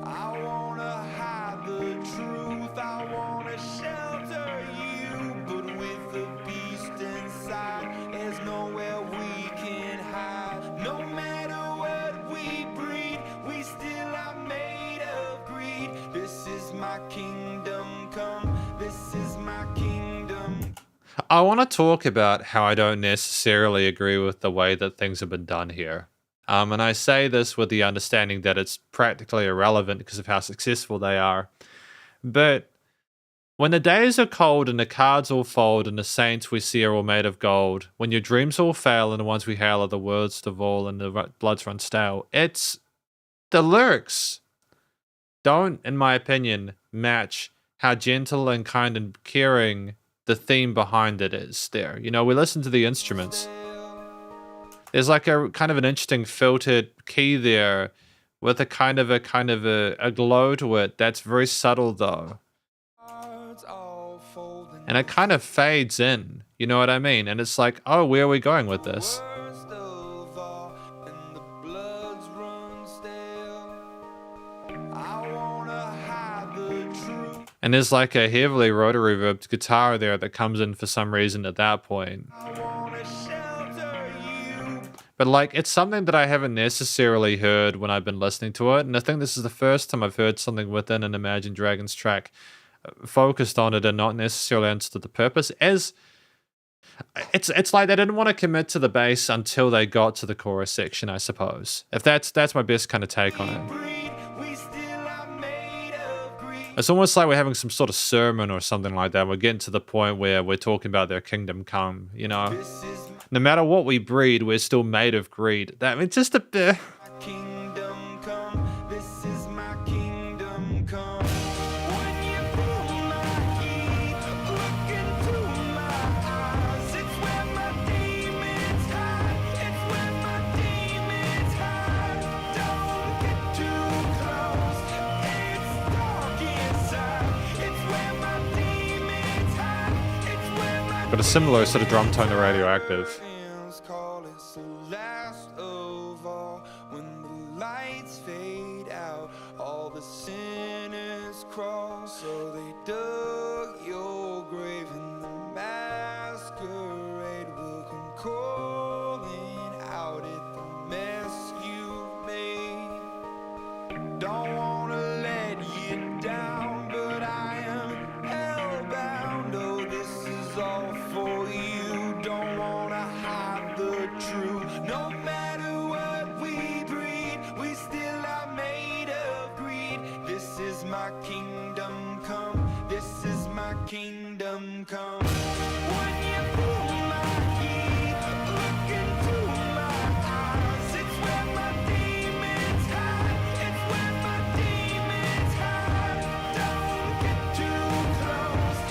I wanna hide the truth, I wanna shelter you, but with the beast inside, there's nowhere we can hide. No matter what we breed, we still are made of greed. This is my kingdom come, this is my kingdom. I want to talk about how I don't necessarily agree with the way that things have been done here. And I say this with the understanding that it's practically irrelevant because of how successful they are. But when the days are cold and the cards all fold and the saints we see are all made of gold, when your dreams all fail and the ones we hail are the worst of all and the bloods run stale, it's the lyrics don't, in my opinion, match how gentle and kind and caring the theme behind it is there. You know, we listen to the instruments. There's like a kind of an interesting filtered key there with a kind of a glow to it that's very subtle though. And it kind of fades in, you know what I mean? And it's like, oh, where are we going with this? And there's like a heavily rotary reverbed guitar there that comes in for some reason at that point. But like, it's something that I haven't necessarily heard when I've been listening to it. And I think this is the first time I've heard something within an Imagine Dragons track focused on it and not necessarily understood the purpose. As it's like they didn't want to commit to the bass until they got to the chorus section, I suppose. If that's my best kind of take on it. It's almost like we're having some sort of sermon or something like that. We're getting to the point where we're talking about their kingdom come, you know. No matter what we breed, we're still made of greed. That it's just a bit. Kingdom come, this is my kingdom come. When you feel my heat, look into my eyes. It's where my demons hide. It's where my demons hide. Don't get too close. It's dark inside. It's where my demons hide. It's where my But a similar sort of drum tone to Radioactive. call it the last of all. When the lights fade out, all the sinners crawl. So they dug your grave and the masquerade will my kingdom come. This is my kingdom come. When you feel my heat, look into my eyes. It's where my demons hide. It's where my demons hide. Don't get too close.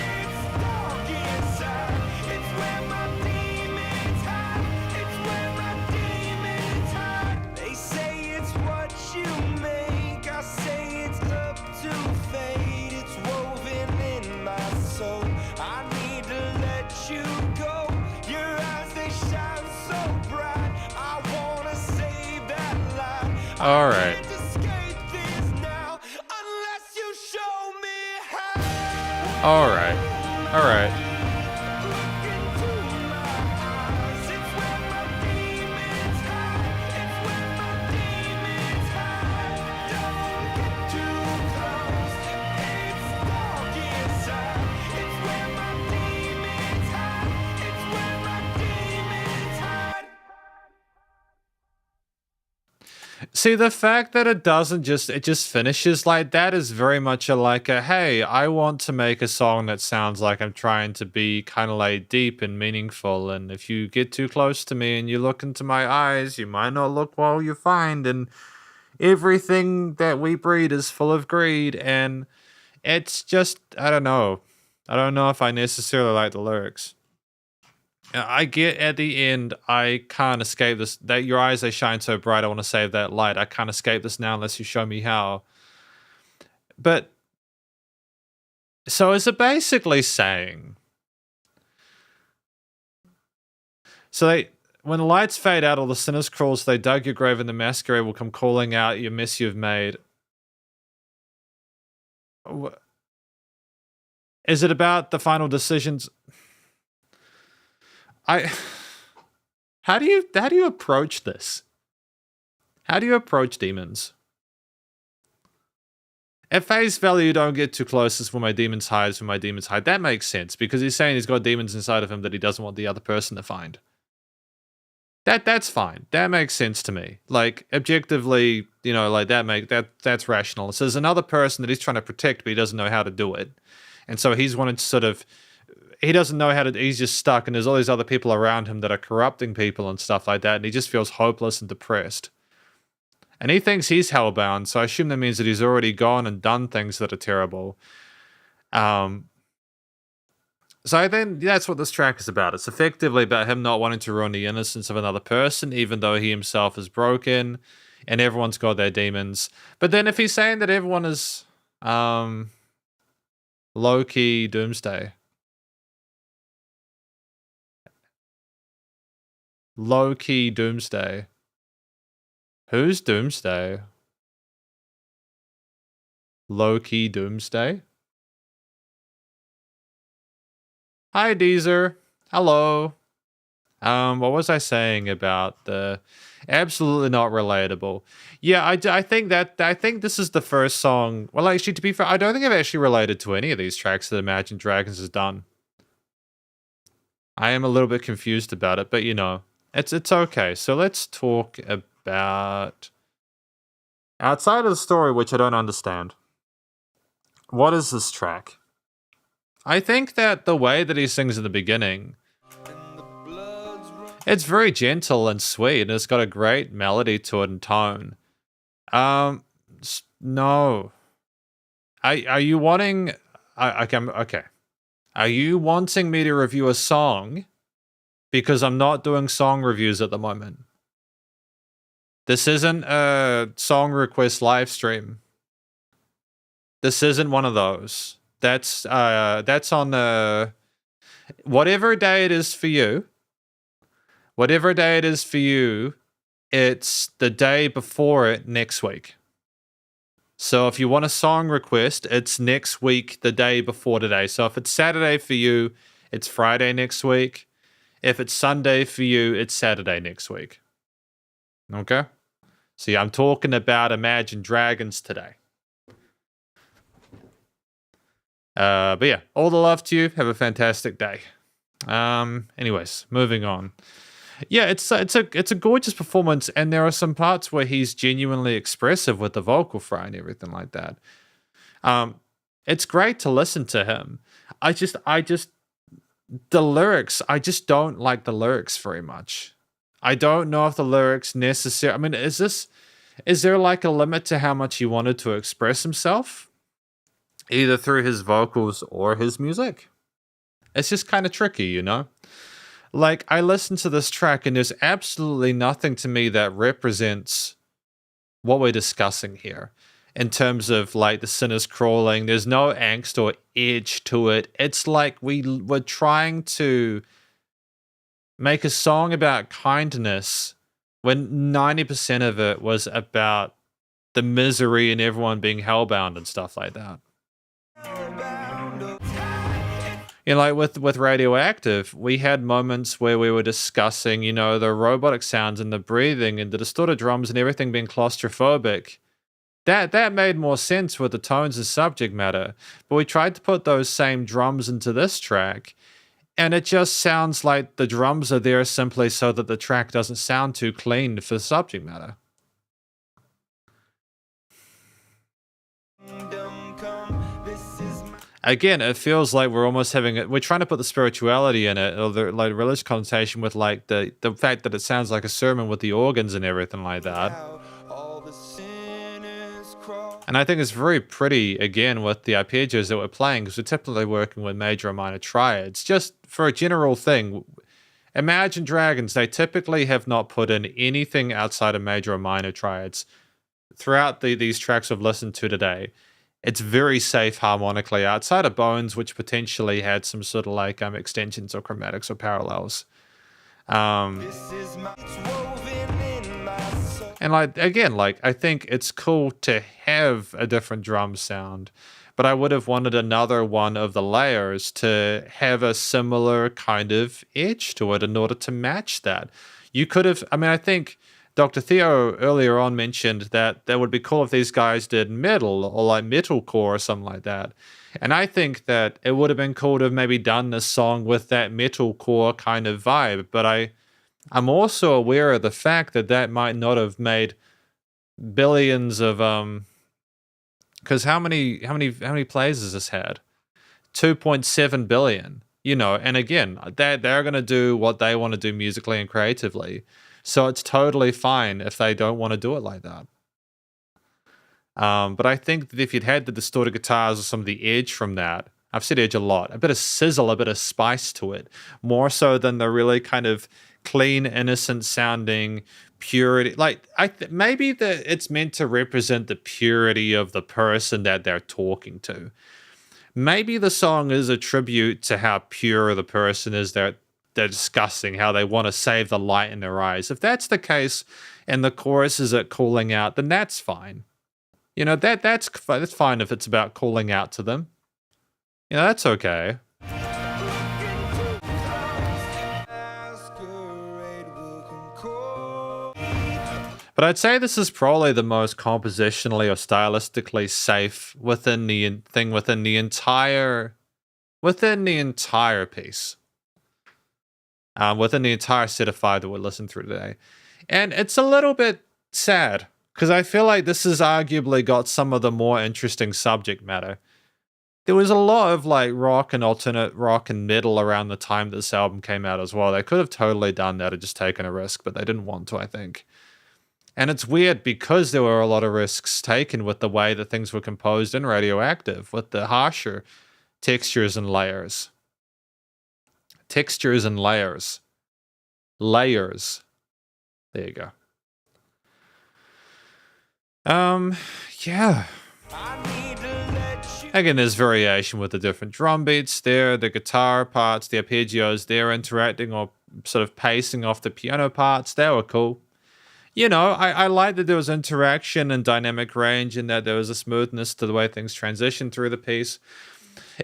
It's dark inside. It's where my demons hide. It's where my demons hide. They say it's what you make. I say it's up to fate. It's woven in my soul. I need to let you go. Your eyes, they shine so bright. I wanna save that light. All right. Can't escape this now unless you show me how. All right. All right. Look into my eyes. It's where my demons hide. It's where my demons hide. Don't get too close. It's dark inside. It's where my demons hide. It's where my demons hide. See, the fact that it just finishes like that is very much like a, hey, I want to make a song that sounds like I'm trying to be kind of like deep and meaningful. And if you get too close to me and you look into my eyes, you might not look well you find. And everything that we breed is full of greed. And it's just, I don't know. I don't know if I necessarily like the lyrics. I get at the end, I can't escape this. That your eyes, they shine so bright. I want to save that light. I can't escape this now unless you show me how. But so is it basically saying? So when the lights fade out, all the sinners crawl. So they dug your grave, and the masquerade will come calling out your mess you've made. Is it about the final decisions? How do you approach this? How do you approach demons? At face value, don't get too close. This is where my demons hide. This is where my demons hide. That makes sense because he's saying he's got demons inside of him that he doesn't want the other person to find. That's fine. That makes sense to me. Like objectively, you know, like that's rational. So there's another person that he's trying to protect, but he doesn't know how to do it, and so he's wanted to sort of. He doesn't know how to, he's just stuck, and there's all these other people around him that are corrupting people and stuff like that, and he just feels hopeless and depressed. And he thinks he's hellbound, so I assume that means that he's already gone and done things that are terrible. So I think that's what this track is about. It's effectively about him not wanting to ruin the innocence of another person, even though he himself is broken, and everyone's got their demons. But then if he's saying that everyone is low-key doomsday, low-key doomsday. Who's doomsday? Low-key doomsday? Hi, Deezer. Hello. What was I saying about the absolutely not relatable? Yeah, I think this is the first song. Well, actually, to be fair, I don't think I've actually related to any of these tracks that Imagine Dragons has done. I am a little bit confused about it, but you know, it's okay. So let's talk about outside of the story, which I don't understand. What is this track? I think that the way that he sings in the beginning, it's very gentle and sweet, and it's got a great melody to it and tone. No. Are you wanting? Okay. Are you wanting me to review a song? Because I'm not doing song reviews at the moment. This isn't a song request live stream. This isn't one of those. That's on the whatever day it is for you. Whatever day it is for you, it's the day before it next week. So if you want a song request, it's next week, the day before today. So if it's Saturday for you, it's Friday next week. If it's Sunday for you, it's Saturday next week. Okay? See, I'm talking about Imagine Dragons today. But yeah, all the love to you. Have a fantastic day. Anyways, moving on. Yeah, it's a gorgeous performance, and there are some parts where he's genuinely expressive with the vocal fry and everything like that. It's great to listen to him. The lyrics, I just don't like the lyrics very much. I don't know if the lyrics necessarily. I mean, is there like a limit to how much he wanted to express himself, either through his vocals or his music? It's just kind of tricky, you know? Like, I listened to this track and there's absolutely nothing to me that represents what we're discussing here in terms of like the sinners crawling. There's no angst or edge to it. It's like we were trying to make a song about kindness when 90% of it was about the misery and everyone being hellbound and stuff like that. You know, like with Radioactive, we had moments where we were discussing, you know, the robotic sounds and the breathing and the distorted drums and everything being claustrophobic. That made more sense with the tones and subject matter. But we tried to put those same drums into this track, and it just sounds like the drums are there simply so that the track doesn't sound too clean for the subject matter. Again, it feels like we're almost we're trying to put the spirituality in it, or the like religious connotation with like the fact that it sounds like a sermon with the organs and everything like that. And I think it's very pretty, again, with the arpeggios that we're playing, because we're typically working with major or minor triads. Just for a general thing, Imagine Dragons, they typically have not put in anything outside of major or minor triads throughout these tracks we've listened to today. It's very safe harmonically, outside of Bones, which potentially had some sort of like extensions or chromatics or parallels. And like, again, like, I think it's cool to have a different drum sound, but I would have wanted another one of the layers to have a similar kind of edge to it in order to match that. You could have, I mean, I think Dr. Theo earlier on mentioned that would be cool if these guys did metal or like metalcore or something like that. And I think that it would have been cool to have maybe done this song with that metalcore kind of vibe. But I'm also aware of the fact that might not have made billions of because how many plays has this had? 2.7 billion. You know, and again, they're going to do what they want to do musically and creatively. So it's totally fine if they don't want to do it like that. But I think that if you'd had the distorted guitars or some of the edge from that, I've said edge a lot, a bit of sizzle, a bit of spice to it, more so than the really kind of clean, innocent sounding purity. Like, maybe it's meant to represent the purity of the person that they're talking to. Maybe the song is a tribute to how pure the person is that they're discussing, how they want to save the light in their eyes. If that's the case, and the chorus is it calling out, then that's fine. You know, that's fine if it's about calling out to them. You know, that's okay. But I'd say this is probably the most compositionally or stylistically safe within the entire piece. Within the entire set of 5 that we listened through today. And it's a little bit sad, because I feel like this has arguably got some of the more interesting subject matter. There was a lot of like rock and alternate rock and metal around the time this album came out as well. They could have totally done that or just taken a risk, but they didn't want to, I think. And it's weird because there were a lot of risks taken with the way that things were composed in Radioactive, with the harsher textures and layers. Textures and layers. Layers. There you go. Yeah. Again, there's variation with the different drum beats there, the guitar parts, the arpeggios, they're interacting or sort of pacing off the piano parts. They were cool. You know, I like that there was interaction and dynamic range and that there was a smoothness to the way things transitioned through the piece.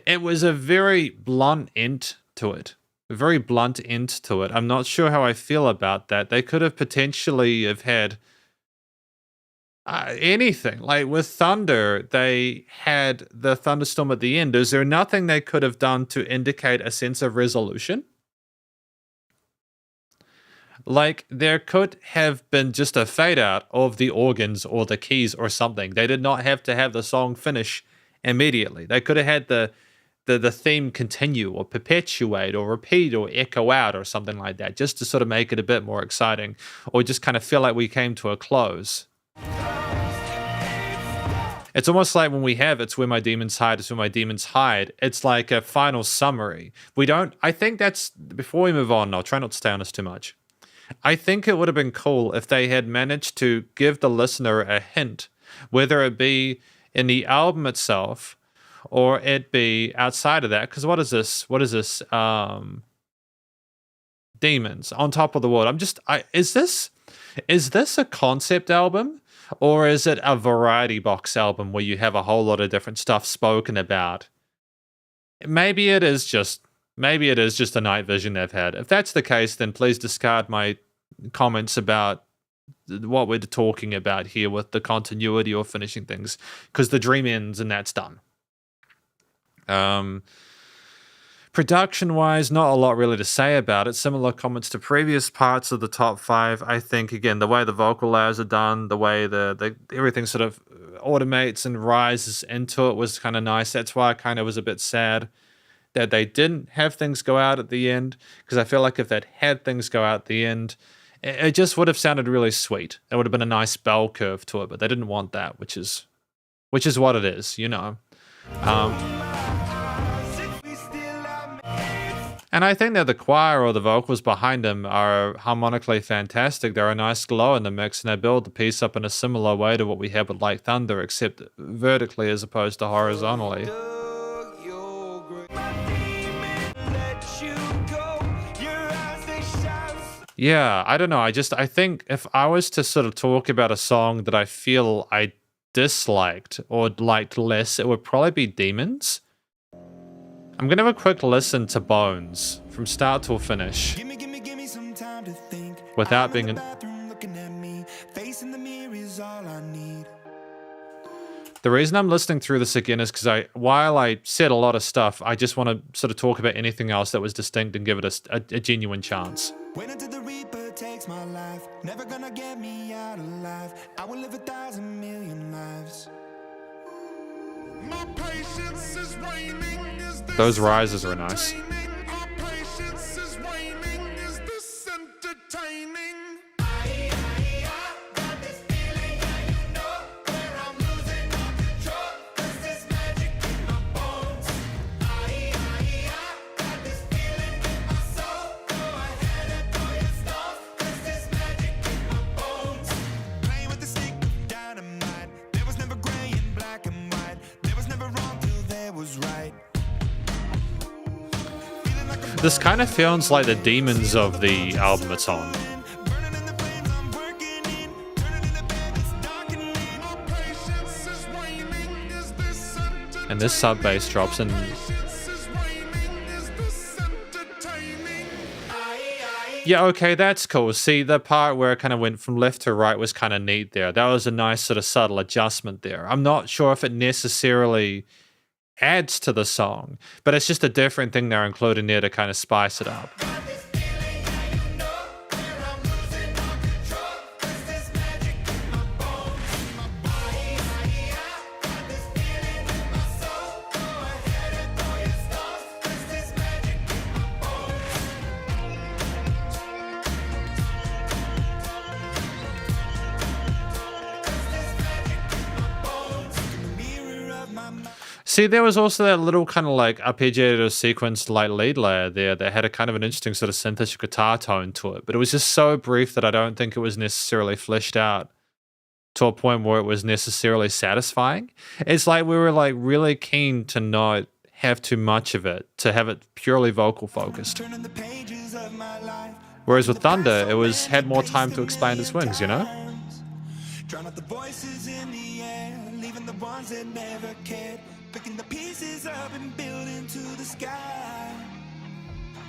It was a very blunt end to it. A very blunt end to it. I'm not sure how I feel about that. They could have potentially have had anything. Like with Thunder, they had the thunderstorm at the end. Is there nothing they could have done to indicate a sense of resolution? Like, there could have been just a fade out of the organs or the keys or something. They did not have to have the song finish immediately. They could have had the theme continue or perpetuate or repeat or echo out or something like that, just to sort of make it a bit more exciting, or just kind of feel like we came to a close. It's almost like when we have It's Where My Demons Hide, It's Where My Demons Hide. It's like a final summary. I think that's, before we move on, I'll try not to stay on this too much. I think it would have been cool if they had managed to give the listener a hint, whether it be in the album itself or it be outside of that. Because what is this? Demons on Top of the World. Is this a concept album? Or is it a variety box album where you have a whole lot of different stuff spoken about? Maybe it is just a night vision they've had. If that's the case, then please discard my comments about what we're talking about here with the continuity or finishing things, because the dream ends and that's done. Production-wise, not a lot really to say about it. Similar comments to previous parts of the top 5. I think, again, the way the vocal layers are done, the way the everything sort of automates and rises into it was kind of nice. That's why I kind of was a bit sad that they didn't have things go out at the end, because I feel like if they'd had things go out at the end, it just would have sounded really sweet. It would have been a nice bell curve to it, but they didn't want that, which is what it is, you know. And I think that the choir or the vocals behind them are harmonically fantastic. They're a nice glow in the mix, and they build the piece up in a similar way to what we have with Like Thunder, except vertically as opposed to horizontally. Yeah, I don't know. I think if I was to sort of talk about a song that I feel I disliked or liked less, it would probably be Demons. I'm gonna have a quick listen to Bones from start till finish without being an... The reason I'm listening through this again is because while I said a lot of stuff, I just want to sort of talk about anything else that was distinct and give it a genuine chance. Wait until the Reaper takes my life. Never gonna get me out alive. I will live 1,000 million lives. My patience is waning. Those rises are nice. Our patience is waning. Is this entertaining? Got this feeling, you know, where I'm losing all control. 'Cause there's magic in my bones. Got this feeling in my soul. Go ahead and throw your stuff. 'Cause there's magic in my bones. Playing with the stick of dynamite. There was never gray and black and white. There was never wrong till there was right. This kind of feels like the Demons of the album it's on. And this sub bass drops in. Yeah, okay, that's cool. See, the part where it kind of went from left to right was kind of neat there. That was a nice sort of subtle adjustment there. I'm not sure if it necessarily adds to the song, but it's just a different thing they're including there to kind of spice it up. See, there was also that little kind of like arpeggiated sequence like lead layer there that had a kind of an interesting sort of synthetic guitar tone to it, but it was just so brief that I don't think it was necessarily fleshed out to a point where it was necessarily satisfying. It's like we were like really keen to not have too much of it, to have it purely vocal focused. Whereas with Thunder, it had more time to explain its wings, you know? Drown out the voices in the air, leaving the ones that never cared. Picking the pieces up and building to the sky.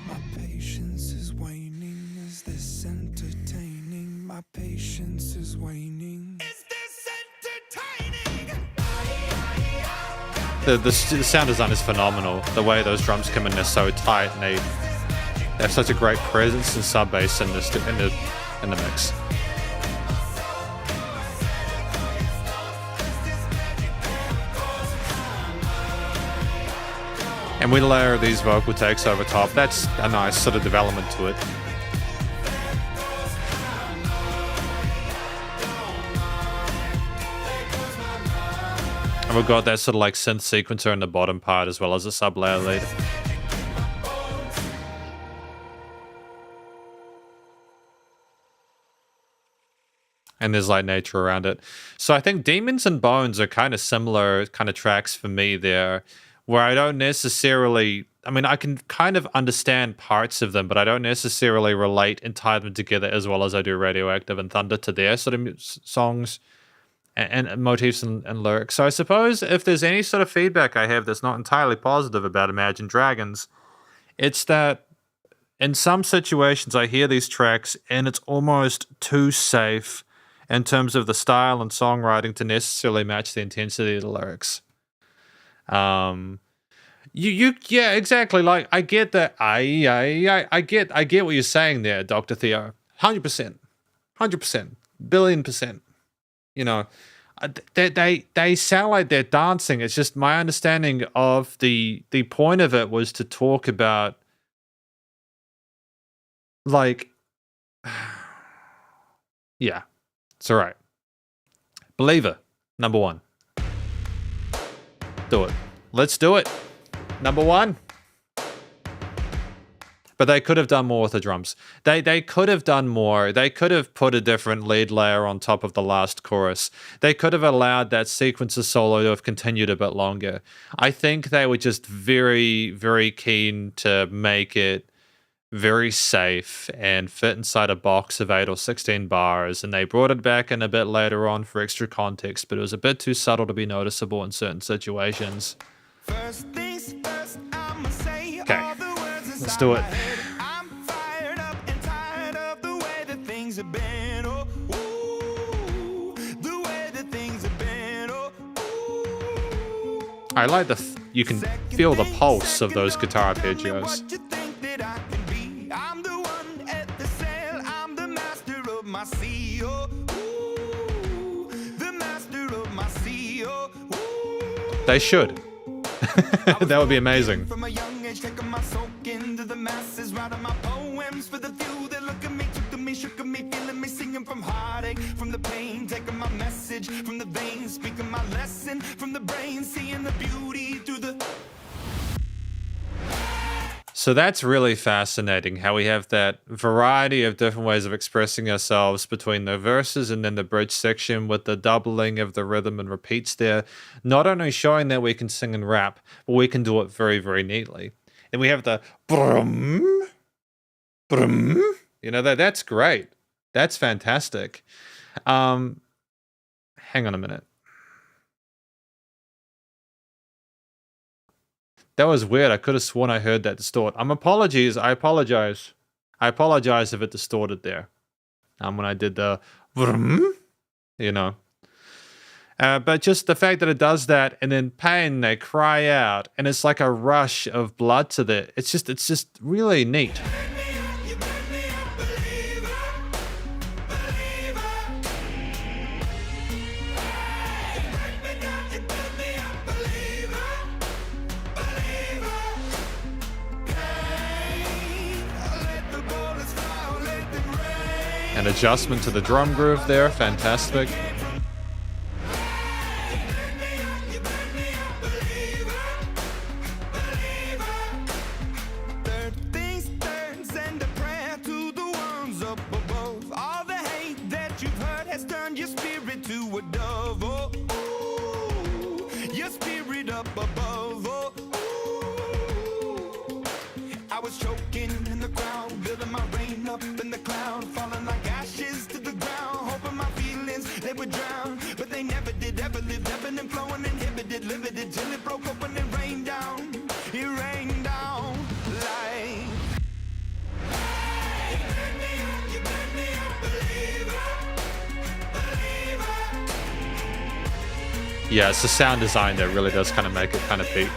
My patience is waning. Is this entertaining? My patience is waning. Is this entertaining? The sound design is phenomenal. The way those drums come in, they're so tight, and they have such a great presence and sub bass in the mix. And we layer these vocal takes over top. That's a nice sort of development to it. And we've got that sort of like synth sequencer in the bottom part as well as a sub layer lead. And there's like nature around it. So I think Demons and Bones are kind of similar kind of tracks for me there, where I don't necessarily, I mean, I can kind of understand parts of them, but I don't necessarily relate and tie them together as well as I do Radioactive and Thunder to their sort of songs and motifs and lyrics. So I suppose if there's any sort of feedback I have that's not entirely positive about Imagine Dragons, it's that in some situations I hear these tracks and it's almost too safe in terms of the style and songwriting to necessarily match the intensity of the lyrics. Yeah, exactly. Like I get that. I get what you're saying there, Dr. Theo. 100%, 100%, billion%. You know, they sound like they're dancing. It's just my understanding of the point of it was to talk about like, yeah. It's all right. Believer, number 1. Do it. Let's do it. Number 1. But they could have done more with the drums. They could have done more. They could have put a different lead layer on top of the last chorus. They could have allowed that sequencer solo to have continued a bit longer. I think they were just very, very keen to make it very safe and fit inside a box of 8 or 16 bars, and they brought it back in a bit later on for extra context, but it was a bit too subtle to be noticeable in certain situations. First things first, I'ma say Okay, all the words let's inside do my it. head. I'm fired up and tired of the way that things have been. Oh, ooh, the way that things have been. Oh, ooh. I like you can feel the pulse of those guitar arpeggios. What you think that I can be? I'm the one at the sail. I'm the master of my sea. Oh, ooh, the master of my sea. Oh, ooh. They should. That would be amazing. From a young age, taking my soak into the masses, writing my poems for the few that look at me, took to me, shook at me, feeling me, singing from heartache, from the pain, taking my message from the veins, speaking my lesson from the brain, seeing the beauty through the. So that's really fascinating how we have that variety of different ways of expressing ourselves between the verses and then the bridge section with the doubling of the rhythm and repeats there. Not only showing that we can sing and rap, but we can do it very, very neatly. And we have the brum, brum. You know, that's great. That's fantastic. Hang on a minute. That was weird. I could have sworn I heard that distort. I apologize. I apologize if it distorted there. When I did the vroom, you know. But just the fact that it does that, and then pain, they cry out, and it's like a rush of blood to the. It's just really neat. An adjustment to the drum groove there, fantastic. Third things third, send a prayer to the ones up above. All the hate that you've heard has turned your spirit to a dove. Oh, ooh, your spirit up above. Oh, ooh. I was choking in the crowd, building my rain up in the cloud, falling like ashes to the ground, hoping my feelings they would drown, but they never did. Ever lived, ebbing and flowing, inhibited, limited, till it broke open and rained down. It rained down like. You made me a believer, believer. Yeah, it's the sound design that really does kind of make it kind of peak.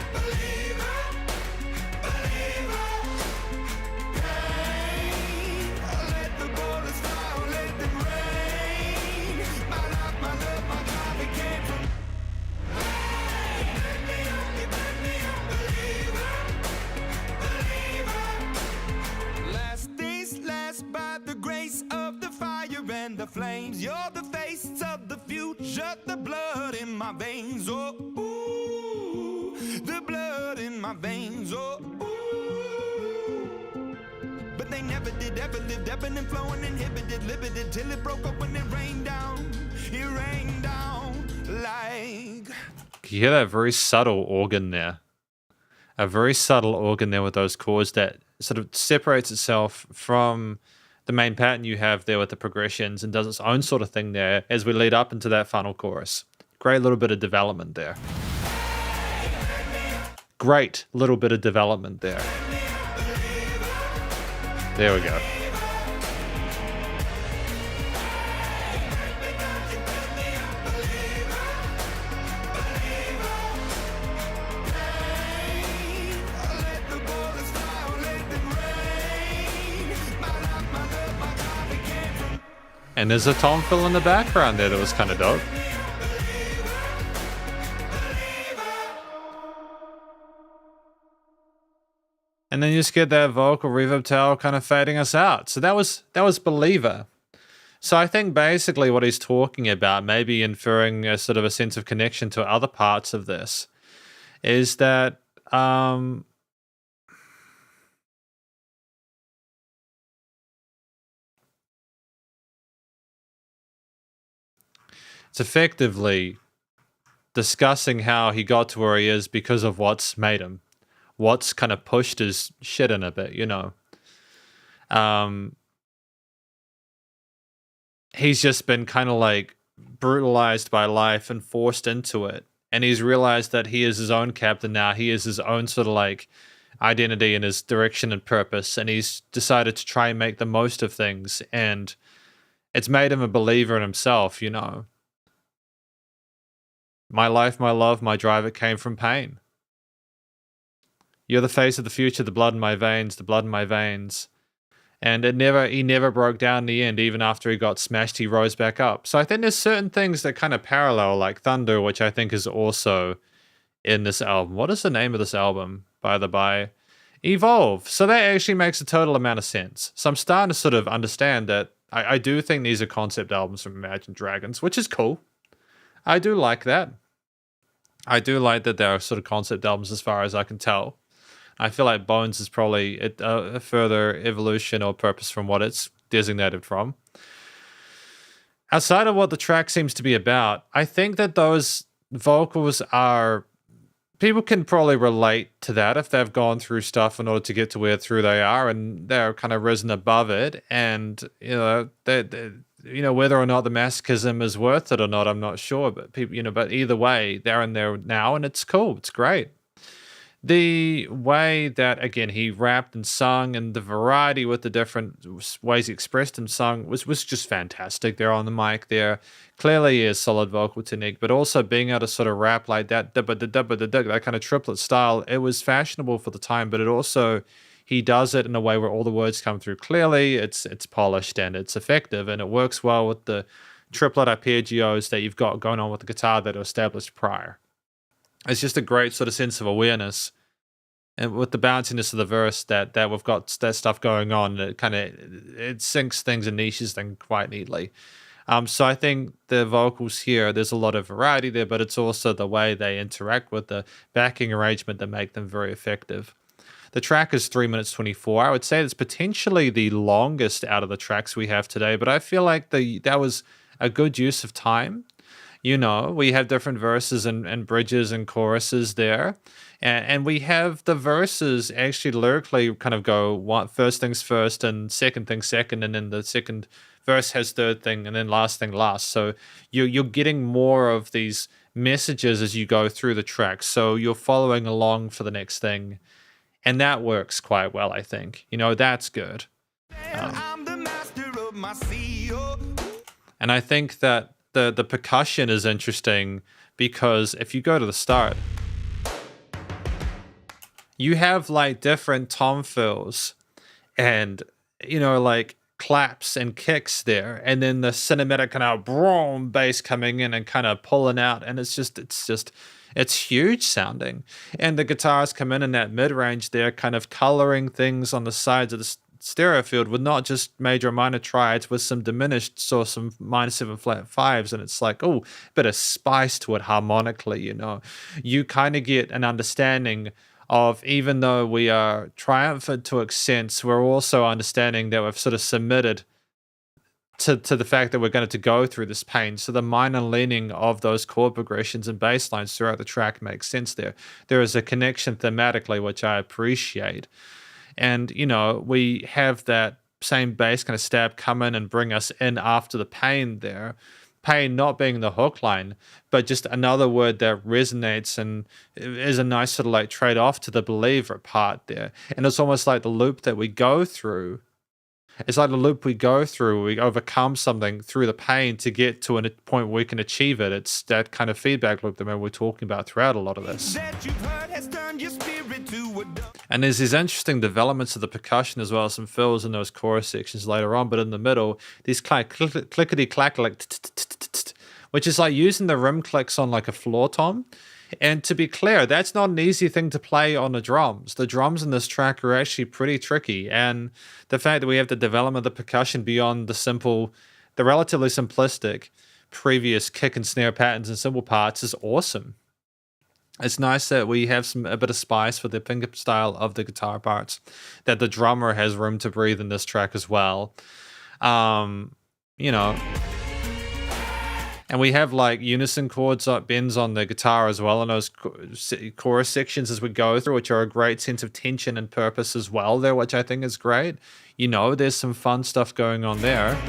flames. You're the face of the future, the blood in my veins. Oh, ooh, the blood in my veins. Oh, ooh. But they never did, ever lived, ebbing and flowing, inhibited, limited, till it broke up when it rained down. It rained down like. You hear that very subtle organ there. A very subtle organ there with those chords that sort of separates itself from the main pattern you have there with the progressions and does its own sort of thing there as we lead up into that final chorus. Great little bit of development there. Great little bit of development there. There we go. And there's a tom fill in the background there that was kind of dope. And then you just get that vocal reverb tail kind of fading us out. So that was Believer. So I think basically what he's talking about, maybe inferring a sort of a sense of connection to other parts of this, is that it's effectively discussing how he got to where he is because of what's made him, what's kind of pushed his shit in a bit, you know. He's just been kind of like brutalized by life and forced into it. And he's realized that he is his own captain now. He is his own sort of like identity and his direction and purpose. And he's decided to try and make the most of things. And it's made him a believer in himself, you know. My life, my love, my drive, it came from pain. You're the face of the future, the blood in my veins, the blood in my veins. And he never broke down in the end. Even after he got smashed, he rose back up. So I think there's certain things that kind of parallel, like Thunder, which I think is also in this album. What is the name of this album, by the by? Evolve. So that actually makes a total amount of sense. So I'm starting to sort of understand that I do think these are concept albums from Imagine Dragons, which is cool. I do like that. I do like that there are sort of concept albums as far as I can tell. I feel like Bones is probably a further evolution or purpose from what it's designated from. Outside of what the track seems to be about, I think that those vocals are... People can probably relate to that if they've gone through stuff in order to get to where through they are, and they're kind of risen above it. And, you know, whether or not the masochism is worth it or not, I'm not sure. But people, but either way, they're in there now, and it's cool. It's great. The way that, again, he rapped and sung and the variety with the different ways he expressed and sung was just fantastic. There on the mic there. Clearly is solid vocal technique, but also being able to sort of rap like that, that kind of triplet style, it was fashionable for the time, but it also, he does it in a way where all the words come through clearly, it's polished and it's effective, and it works well with the triplet arpeggios that you've got going on with the guitar that are established prior. It's just a great sort of sense of awareness, and with the bounciness of the verse that we've got that stuff going on, it syncs things and niches them quite neatly. So I think the vocals here, there's a lot of variety there, but it's also the way they interact with the backing arrangement that make them very effective. The track is 3 minutes 24. I would say it's potentially the longest out of the tracks we have today, but I feel like that was a good use of time. You know, we have different verses and bridges and choruses there. And we have the verses actually lyrically kind of go first things first and second thing second, and then the second verse has third thing and then last thing last. So you're getting more of these messages as you go through the track. So you're following along for the next thing. And that works quite well, I think. You know, that's good. I'm the master of my sea. And I think that the percussion is interesting because if you go to the start, you have like different tom fills and, you know, like claps and kicks there, and then the cinematic kind of boom bass coming in and kind of pulling out, and it's huge sounding. And the guitars come in that mid-range there, kind of coloring things on the sides of stereo field with not just major or minor triads, with some diminished, so some minor 7 flat 5s, and it's like, oh, bit of spice to it harmonically, you know. You kind of get an understanding of, even though we are triumphant to accents, we're also understanding that we've sort of submitted to the fact that we're going to go through this pain. So the minor leaning of those chord progressions and bass lines throughout the track makes sense there. There is a connection thematically, which I appreciate. And, you know, we have that same bass kind of stab come in and bring us in after the pain there. Pain not being the hook line, but just another word that resonates and is a nice sort of like trade off to the believer part there. And it's almost like the loop that we go through. It's like the loop we go through. We overcome something through the pain to get to a point where we can achieve it. It's that kind of feedback loop that we're talking about throughout a lot of this. And there's these interesting developments of the percussion as well, some fills in those chorus sections later on, but in the middle, these clickety clack, like, which is like using the rim clicks on like a floor tom. And to be clear, that's not an easy thing to play on the drums. The drums in this track are actually pretty tricky. And the fact that we have the development of the percussion beyond the relatively simplistic previous kick and snare patterns and cymbal parts is awesome. It's nice that we have a bit of spice for the finger style of the guitar parts, that the drummer has room to breathe in this track as well. You know, and we have like unison chords, bends on the guitar as well in those chorus sections as we go through, which are a great sense of tension and purpose as well there, which I think is great. You know, there's some fun stuff going on there.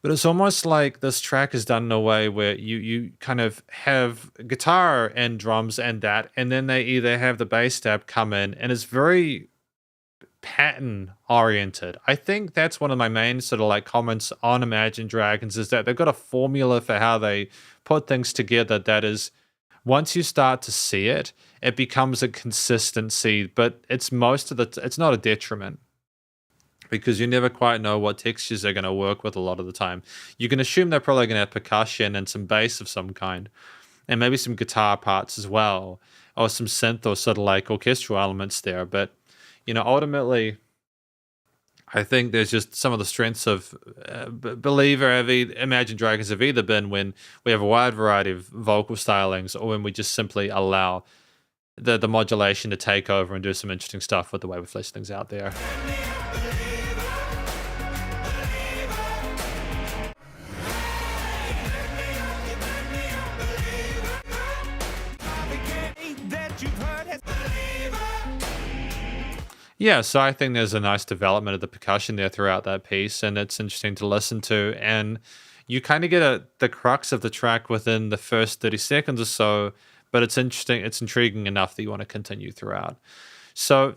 But it's almost like this track is done in a way where you kind of have guitar and drums and that, and then they either have the bass stab come in, and it's very pattern oriented. I think that's one of my main sort of like comments on Imagine Dragons, is that they've got a formula for how they put things together that is, once you start to see it, it becomes a consistency, but it's not a detriment, because you never quite know what textures they're going to work with a lot of the time. You can assume they're probably going to have percussion and some bass of some kind, and maybe some guitar parts as well, or some synth or sort of like orchestral elements there, but you know, ultimately, I think there's just some of the strengths of Imagine Dragons have either been when we have a wide variety of vocal stylings, or when we just simply allow the modulation to take over and do some interesting stuff with the way we flesh things out there. Yeah, so I think there's a nice development of the percussion there throughout that piece, and it's interesting to listen to. And you kind of get the crux of the track within the first 30 seconds or so, but it's interesting, it's intriguing enough that you want to continue throughout. So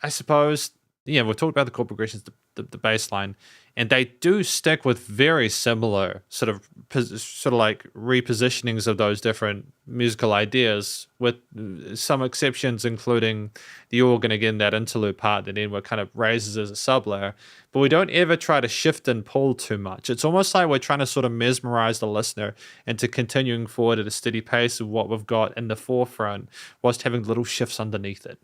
I suppose, yeah, we've talked about the chord progressions, the bass line, and they do stick with very similar sort of like repositionings of those different musical ideas, with some exceptions, including the organ again, that interlude part that then kind of raises as a sub layer. But we don't ever try to shift and pull too much. It's almost like we're trying to sort of mesmerize the listener into continuing forward at a steady pace of what we've got in the forefront, whilst having little shifts underneath it.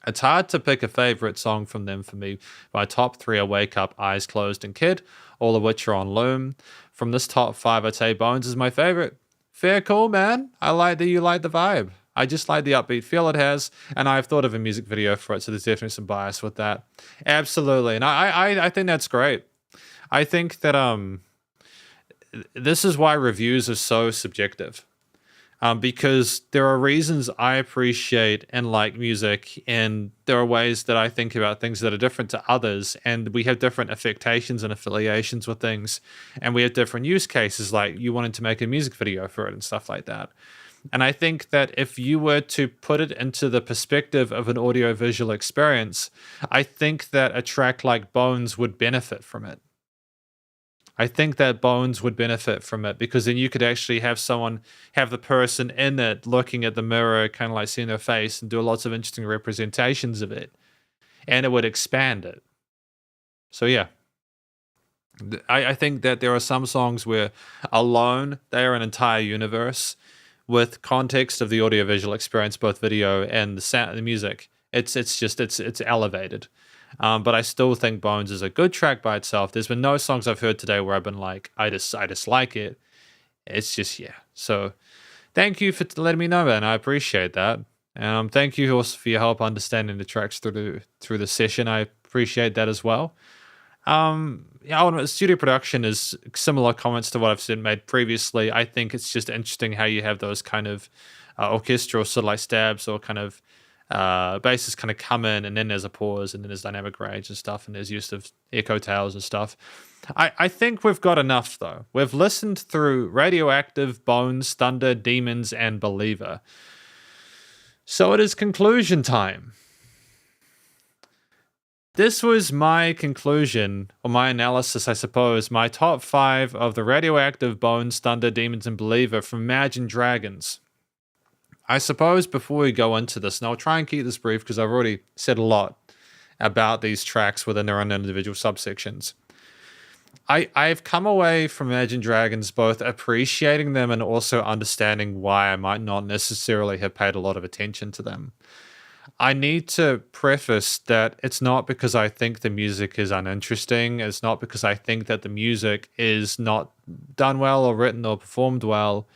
It's hard to pick a favorite song from them for me. My top 3 are Wake Up, Eyes Closed, and Kid, all of which are on Loom. From this top 5, I'd say Bones is my favorite. Fair cool, man. I like that you like the vibe. I just like the upbeat feel it has, and I've thought of a music video for it, so there's definitely some bias with that. Absolutely, and I think that's great. I think that this is why reviews are so subjective. Because there are reasons I appreciate and like music, and there are ways that I think about things that are different to others, and we have different affectations and affiliations with things, and we have different use cases, like you wanted to make a music video for it and stuff like that. And I think that if you were to put it into the perspective of an audio-visual experience, I think that a track like Bones would benefit from it. I think that Bones would benefit from it, because then you could actually have the person in it looking at the mirror, kind of like seeing their face, and do lots of interesting representations of it, and it would expand it. So yeah, I think that there are some songs where alone they are an entire universe. With context of the audiovisual experience, both video and the sound, the music, It's elevated. But I still think Bones is a good track by itself. There's been no songs I've heard today where I've been like, I dislike it. It's just, yeah. So thank you for letting me know, man. I appreciate that. Thank you also for your help understanding the tracks through the session. I appreciate that as well. Yeah, studio production is similar comments to what I've made previously. I think it's just interesting how you have those kind of orchestral sort of like stabs or kind of basses kind of come in, and then there's a pause, and then there's dynamic range and stuff, and there's use of echo tails and stuff. I think we've got enough though. We've listened through Radioactive, Bones, Thunder, Demons, and Believer. So it is conclusion time. This was my conclusion, or my analysis, I suppose, my top 5 of the Radioactive, Bones, Thunder, Demons, and Believer from Imagine Dragons. I suppose before we go into this, and I'll try and keep this brief because I've already said a lot about these tracks within their own individual subsections. I've come away from Imagine Dragons both appreciating them and also understanding why I might not necessarily have paid a lot of attention to them. I need to preface that it's not because I think the music is uninteresting. It's not because I think that the music is not done well or written or performed well.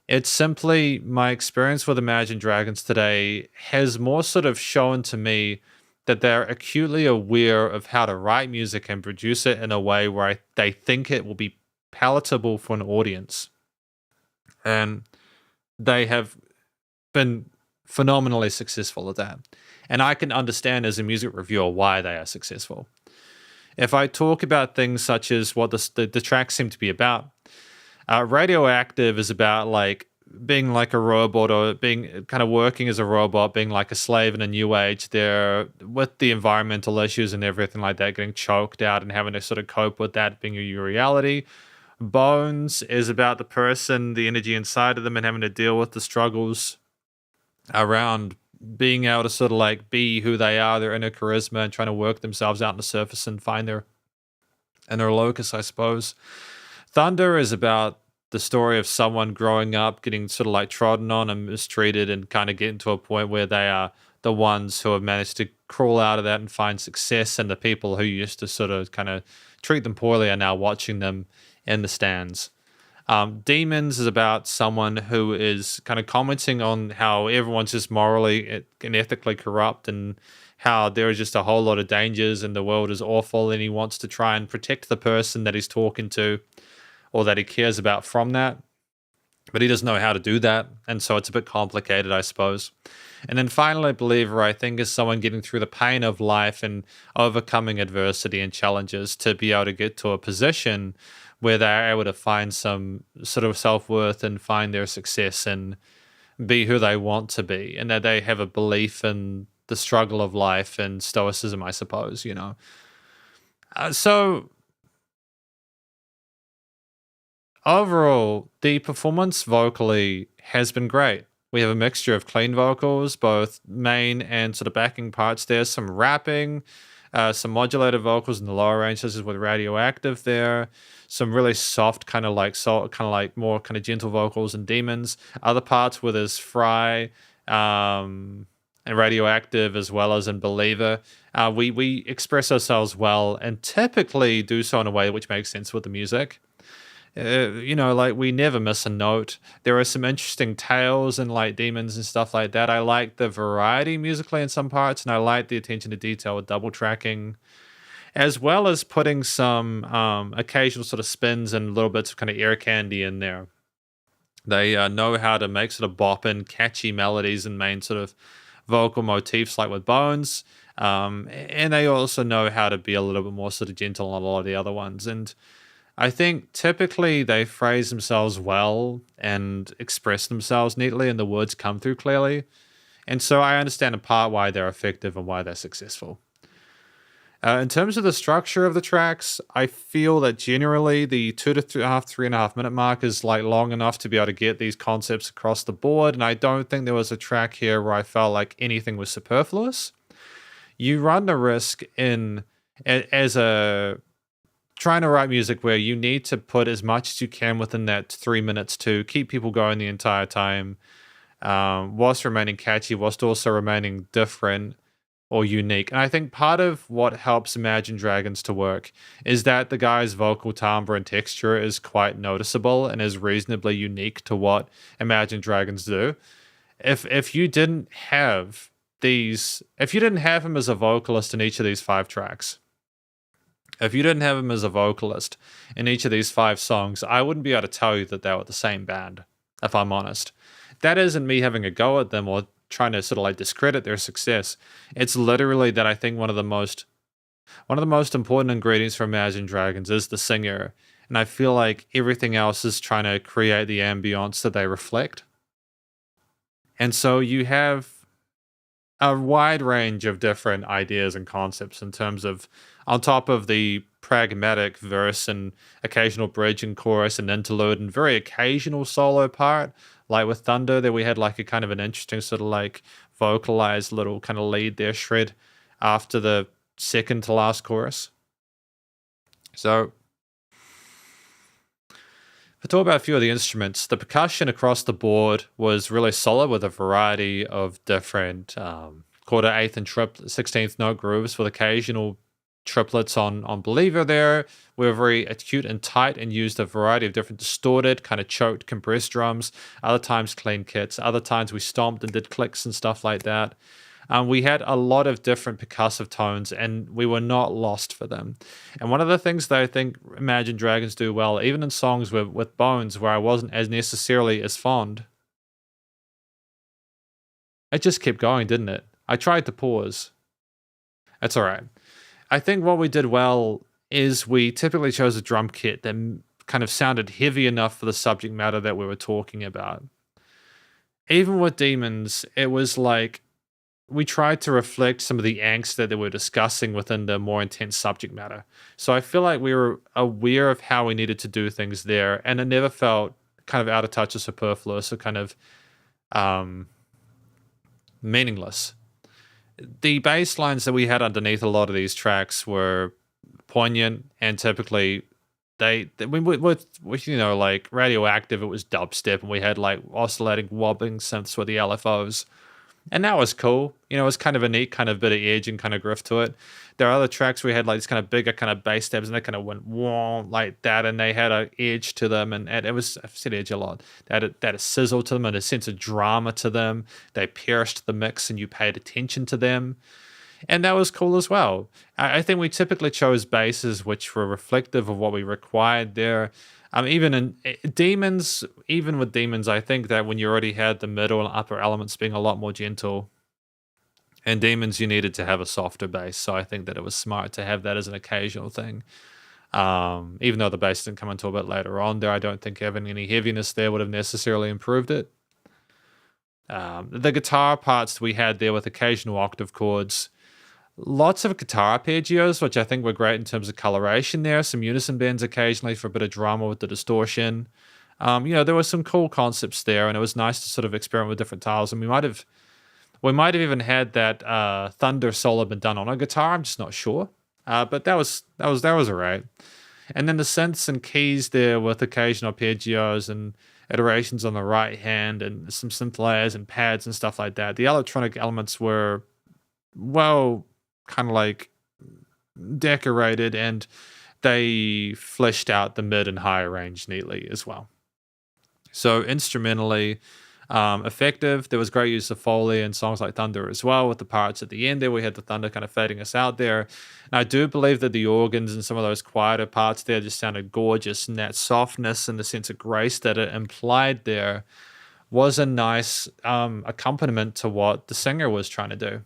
It's simply my experience with Imagine Dragons today has more sort of shown to me that they're acutely aware of how to write music and produce it in a way where they think it will be palatable for an audience. And they have been phenomenally successful at that. And I can understand as a music reviewer why they are successful. If I talk about things such as what the tracks seem to be about, Radioactive is about like being like a robot or being kind of working as a robot, being like a slave in a new age there with the environmental issues and everything like that, getting choked out and having to sort of cope with that being your reality. Bones is about the person, the energy inside of them, and having to deal with the struggles around being able to sort of like be who they are, their inner charisma, and trying to work themselves out on the surface and find their inner locus, I suppose. Thunder is about the story of someone growing up, getting sort of like trodden on and mistreated, and kind of getting to a point where they are the ones who have managed to crawl out of that and find success, and the people who used to sort of kind of treat them poorly are now watching them in the stands. Demons is about someone who is kind of commenting on how everyone's just morally and ethically corrupt, and how there is just a whole lot of dangers and the world is awful, and he wants to try and protect the person that he's talking to or that he cares about from that, but he doesn't know how to do that, and so it's a bit complicated, I suppose. And then finally, Believer, I think, is someone getting through the pain of life and overcoming adversity and challenges to be able to get to a position where they're able to find some sort of self-worth and find their success and be who they want to be, and that they have a belief in the struggle of life and stoicism, I suppose, you know. So overall, the performance vocally has been great. We have a mixture of clean vocals, both main and sort of backing parts. There's some rapping, some modulated vocals in the lower range, such as with Radioactive there. Some really soft, kind of like more kind of gentle vocals and Demons. Other parts where there's Fry and Radioactive, as well as in Believer. We express ourselves well and typically do so in a way which makes sense with the music. Like we never miss a note. There are some interesting tales and like Demons and stuff like that. I like the variety musically in some parts, and I like the attention to detail with double tracking, as well as putting some occasional sort of spins and little bits of kind of ear candy in there. They know how to make sort of bopping, catchy melodies and main sort of vocal motifs like with Bones. And they also know how to be a little bit more sort of gentle on a lot of the other ones. And I think typically they phrase themselves well and express themselves neatly, and the words come through clearly. And so I understand in part why they're effective and why they're successful. In terms of the structure of the tracks, I feel that generally the 2 to 3.5 minute mark is like long enough to be able to get these concepts across the board. And I don't think there was a track here where I felt like anything was superfluous. You run the risk trying to write music where you need to put as much as you can within that 3 minutes to keep people going the entire time, whilst remaining catchy, whilst also remaining different, or unique. And I think part of what helps Imagine Dragons to work is that the guy's vocal timbre and texture is quite noticeable and is reasonably unique to what Imagine Dragons do. If you didn't have if you didn't have him as a vocalist in each of these 5 tracks, if you didn't have him as a vocalist in each of these 5 songs, I wouldn't be able to tell you that they were the same band, if I'm honest. That isn't me having a go at them or trying to sort of like discredit their success. It's literally that I think one of the most important ingredients for Imagine Dragons is the singer, and I feel like everything else is trying to create the ambience that they reflect. And so you have a wide range of different ideas and concepts in terms of, on top of the pragmatic verse and occasional bridge and chorus and interlude and very occasional solo part, like with Thunder, that we had like a kind of an interesting sort of like vocalized little kind of lead there shred after the second to last chorus. So to talk about a few of the instruments, the percussion across the board was really solid with a variety of different quarter, eighth, and 16th note grooves with occasional triplets on Believer there. We were very acute and tight and used a variety of different distorted, kind of choked, compressed drums, other times clean kits, other times we stomped and did clicks and stuff like that. We had a lot of different percussive tones and we were not lost for them. And one of the things that I think Imagine Dragons do well, even in songs with Bones where I wasn't as necessarily as fond, it just kept going, didn't it? I tried to pause. That's all right. I think what we did well is we typically chose a drum kit that kind of sounded heavy enough for the subject matter that we were talking about. Even with Demons, it was like we tried to reflect some of the angst that they were discussing within the more intense subject matter. So I feel like we were aware of how we needed to do things there, and it never felt kind of out of touch or superfluous or kind of meaningless. The bass lines that we had underneath a lot of these tracks were poignant, and typically with you know, like Radioactive, it was dubstep, and we had like oscillating, wobbling synths with the LFOs. And that was cool. You know, it was kind of a neat kind of bit of edge and kind of griff to it. There are other tracks where we had like this kind of bigger kind of bass stabs, and they kind of went whoa like that, and they had an edge to them, and it was, I've said edge a lot. They had a sizzle to them and a sense of drama to them. They pierced the mix, and you paid attention to them, and that was cool as well. I think we typically chose basses which were reflective of what we required there. Even in Demons, even with Demons, I think that when you already had the middle and upper elements being a lot more gentle, and Demons, you needed to have a softer bass. So I think that it was smart to have that as an occasional thing. Even though the bass didn't come until a bit later on there, I don't think having any heaviness there would have necessarily improved it. The guitar parts we had there with occasional octave chords, lots of guitar arpeggios, which I think were great in terms of coloration there. Some unison bends occasionally for a bit of drama with the distortion. You know, there were some cool concepts there, and it was nice to sort of experiment with different tiles. And we might have even had that Thunder solo been done on a guitar. I'm just not sure. But that was alright. And then the synths and keys there with occasional arpeggios and iterations on the right hand, and some synth layers and pads and stuff like that. The electronic elements were, well, kind of like decorated, and they fleshed out the mid and higher range neatly as well. So instrumentally effective. There was great use of Foley in songs like Thunder as well, with the parts at the end there. We had the thunder kind of fading us out there. And I do believe that the organs and some of those quieter parts there just sounded gorgeous, and that softness and the sense of grace that it implied there was a nice accompaniment to what the singer was trying to do.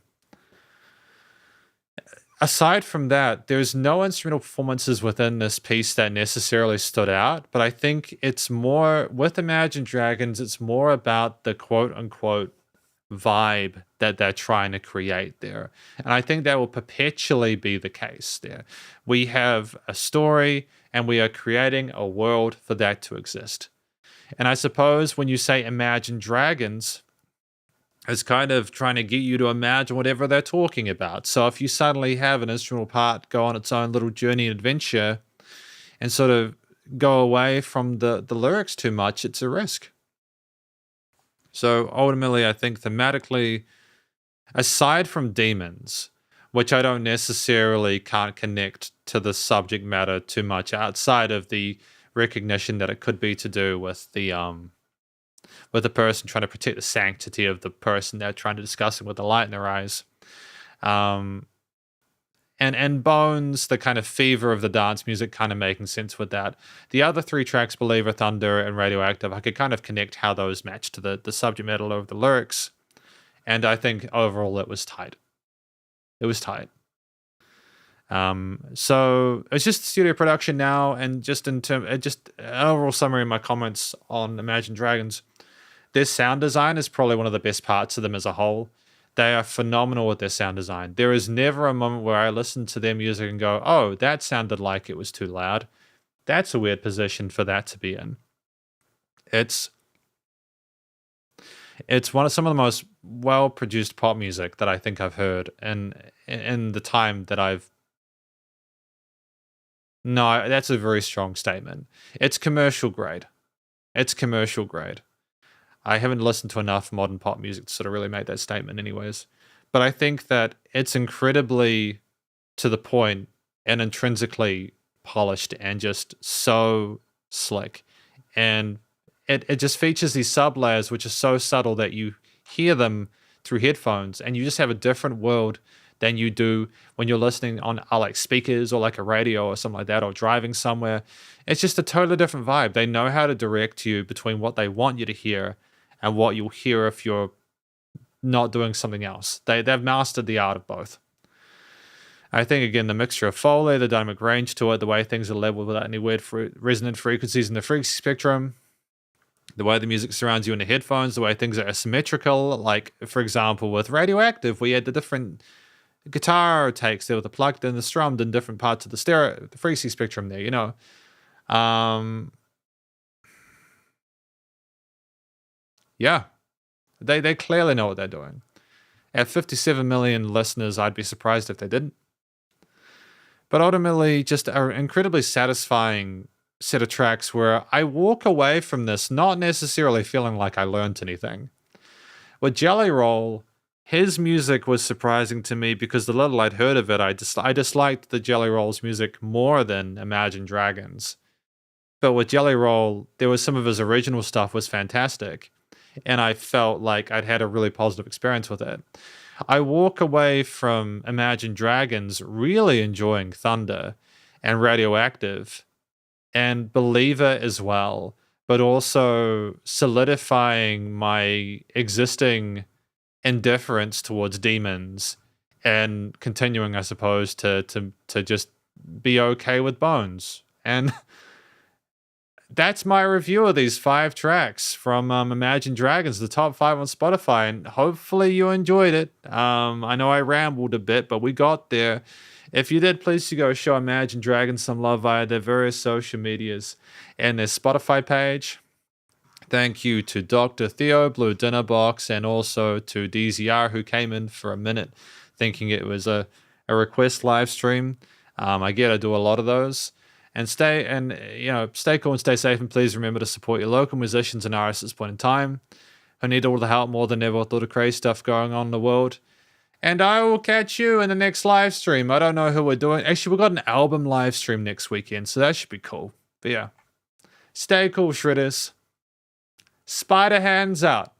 Aside from that, there's no instrumental performances within this piece that necessarily stood out, but I think it's more, with Imagine Dragons, it's more about the quote-unquote vibe that they're trying to create there. And I think that will perpetually be the case there. We have a story, and we are creating a world for that to exist. And I suppose when you say Imagine Dragons, it's kind of trying to get you to imagine whatever they're talking about. So if you suddenly have an instrumental part go on its own little journey and adventure and sort of go away from the lyrics too much, it's a risk. So ultimately, I think thematically, aside from Demons, which I don't necessarily can't connect to the subject matter too much outside of the recognition that it could be to do with the person trying to protect the sanctity of the person they're trying to discuss it with the light in their eyes. And Bones, the kind of fever of the dance music, kind of making sense with that. The other three tracks, Believer, Thunder, and Radioactive, I could kind of connect how those match to the subject matter of the lyrics. And I think overall it was tight. It was tight. So it's just studio production now, and just in term, just an overall summary of my comments on Imagine Dragons. Their sound design is probably one of the best parts of them as a whole. They are phenomenal with their sound design. There is never a moment where I listen to their music and go, oh, that sounded like it was too loud. That's a weird position for that to be in. It's one of some of the most well-produced pop music that I think I've heard in the time that I've... No, that's a very strong statement. It's commercial grade. It's commercial grade. I haven't listened to enough modern pop music to sort of really make that statement anyways. But I think that it's incredibly to the point and intrinsically polished and just so slick. And it just features these sub layers which are so subtle that you hear them through headphones and you just have a different world than you do when you're listening on like speakers or like a radio or something like that, or driving somewhere. It's just a totally different vibe. They know how to direct you between what they want you to hear and what you'll hear if you're not doing something else. They've mastered the art of both. I think, again, the mixture of Foley, the dynamic range to it, the way things are leveled without any weird resonant frequencies in the frequency spectrum, the way the music surrounds you in the headphones, the way things are asymmetrical. Like, for example, with Radioactive, we had the different guitar takes. They were plugged in, the strummed in different parts of the frequency spectrum there, you know. Yeah, they clearly know what they're doing. At 57 million listeners, I'd be surprised if they didn't. But ultimately, just an incredibly satisfying set of tracks where I walk away from this not necessarily feeling like I learned anything. With Jelly Roll, his music was surprising to me because the little I'd heard of it, I disliked the Jelly Roll's music more than Imagine Dragons. But with Jelly Roll, there was some of his original stuff was fantastic. And I felt like I'd had a really positive experience with it. I walk away from Imagine Dragons really enjoying Thunder and Radioactive and Believer as well, but also solidifying my existing indifference towards demons and continuing, I suppose, to just be okay with Bones. And that's my review of these 5 tracks from Imagine Dragons, the top 5 on Spotify, and hopefully you enjoyed it. I know I rambled a bit, but we got there. If you did, please go show Imagine Dragons some love via their various social medias and their Spotify page. Thank you to Dr. Theo, Blue Dinner Box, and also to DZR, who came in for a minute thinking it was a request live stream. I get I do a lot of those. And stay cool and stay safe, and please remember to support your local musicians and artists at this point in time who need all the help more than ever with all the crazy stuff going on in the world. And I will catch you in the next live stream. I don't know who we're doing. Actually, we've got an album live stream next weekend, so that should be cool. But yeah, stay cool, Shredders. Spider hands out.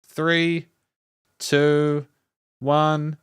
3, 2, 1.